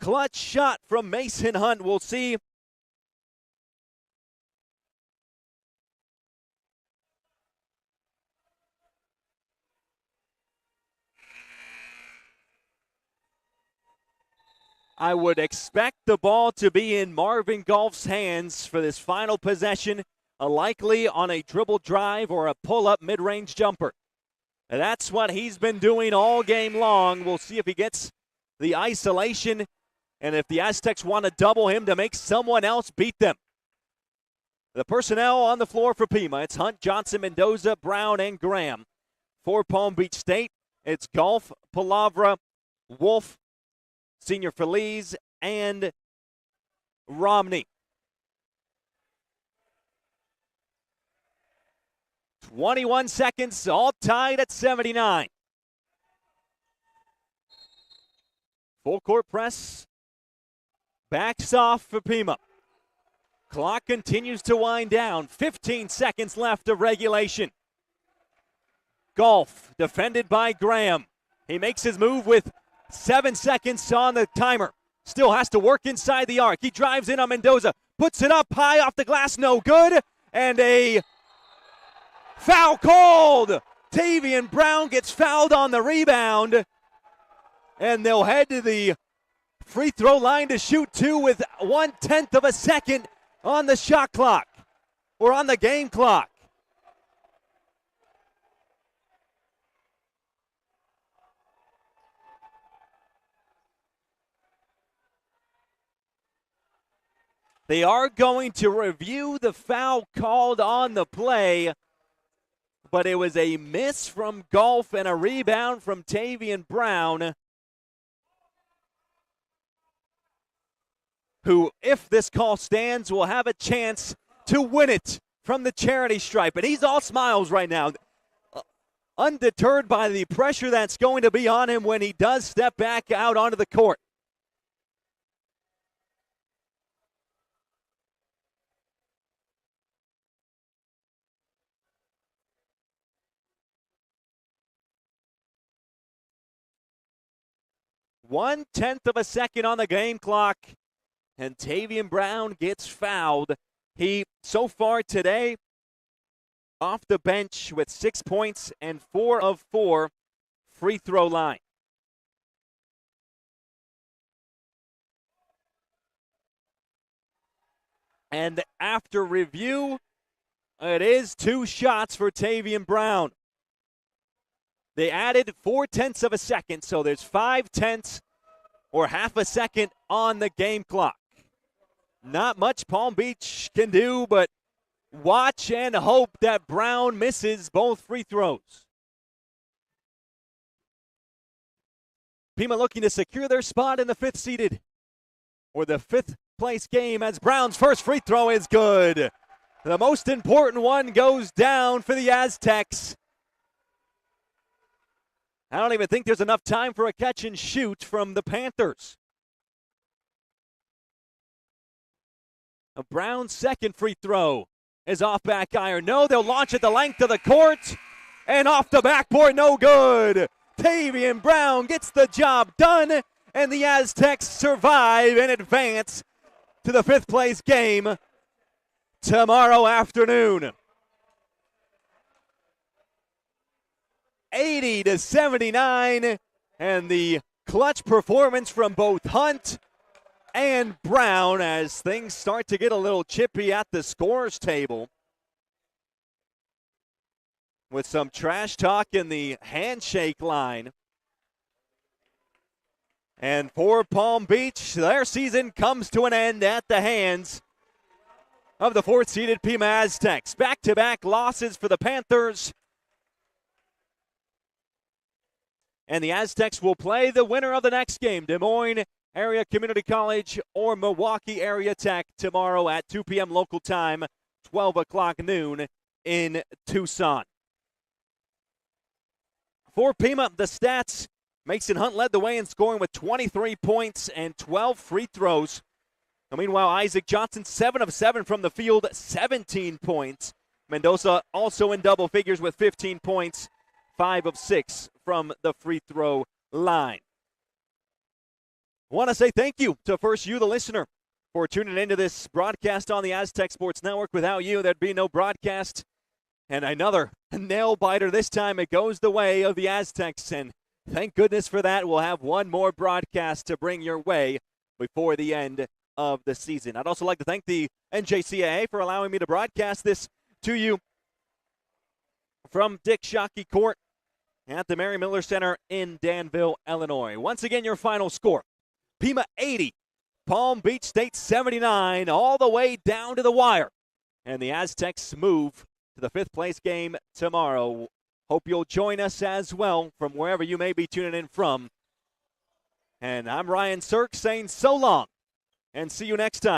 Clutch shot from Mason Hunt. We'll see. I would expect the ball to be in Marvin Golf's hands for this final possession, likely on a dribble drive or a pull-up mid-range jumper. And that's what he's been doing all game long. We'll see if he gets the isolation and if the Aztecs want to double him to make someone else beat them. The personnel on the floor for Pima, it's Hunt, Johnson, Mendoza, Brown, and Graham. For Palm Beach State, it's Golf, Palavra, Wolf, Senior Feliz, and Romney. 21 seconds, all tied at 79. Full court press. Backs off for Pima. Clock continues to wind down. 15 seconds left of regulation. Golf defended by Graham. He makes his move with 7 seconds on the timer. Still has to work inside the arc. He drives in on Mendoza. Puts it up high off the glass. No good. And a foul called. Tavian Brown gets fouled on the rebound. And they'll head to the free throw line to shoot 2 with 1/10 of a second on the shot clock. Or on the game clock. They are going to review the foul called on the play, but it was a miss from Golf and a rebound from Tavian Brown, who, if this call stands, will have a chance to win it from the charity stripe. And he's all smiles right now, undeterred by the pressure that's going to be on him when he does step back out onto the court. One-tenth of a second on the game clock, and Tavian Brown gets fouled. He, so far today, off the bench with 6 points and 4 of 4 free throw line. And after review, it is 2 shots for Tavian Brown. They added 4/10 of a second, so there's 5/10 or half a second on the game clock. Not much Palm Beach can do, but watch and hope that Brown misses both free throws. Pima looking to secure their spot in the fifth-seeded or the fifth-place game as Brown's first free throw is good. The most important one goes down for the Aztecs. I don't even think there's enough time for a catch and shoot from the Panthers. Brown's second free throw is off back iron. No, they'll launch it the length of the court. And off the backboard, no good. Tavian Brown gets the job done, and the Aztecs survive and advance to the fifth-place game tomorrow afternoon. 80-79, and the clutch performance from both Hunt and Brown as things start to get a little chippy at the scores table. With some trash talk in the handshake line. And for Palm Beach, their season comes to an end at the hands of the fourth-seeded Pima Aztecs. Back-to-back losses for the Panthers. And the Aztecs will play the winner of the next game, Des Moines Area Community College or Milwaukee Area Tech, tomorrow at 2 p.m. local time, 12 o'clock noon in Tucson. For Pima, the stats, Mason Hunt led the way in scoring with 23 points and 12 free throws. And meanwhile, Isaac Johnson, 7 of 7 from the field, 17 points. Mendoza also in double figures with 15 points, 5 of 6 from the free throw line. I want to say thank you to first you, the listener, for tuning into this broadcast on the Aztec Sports Network. Without you, there'd be no broadcast. And another nail biter. This time it goes the way of the Aztecs. And thank goodness for that. We'll have one more broadcast to bring your way before the end of the season. I'd also like to thank the NJCAA for allowing me to broadcast this to you from Dick Shockey Court at the Mary Miller Center in Danville, Illinois. Once again, your final score. Pima 80, Palm Beach State 79, all the way down to the wire. And the Aztecs move to the fifth-place game tomorrow. Hope you'll join us as well from wherever you may be tuning in from. And I'm Ryan Sirk saying so long, and see you next time.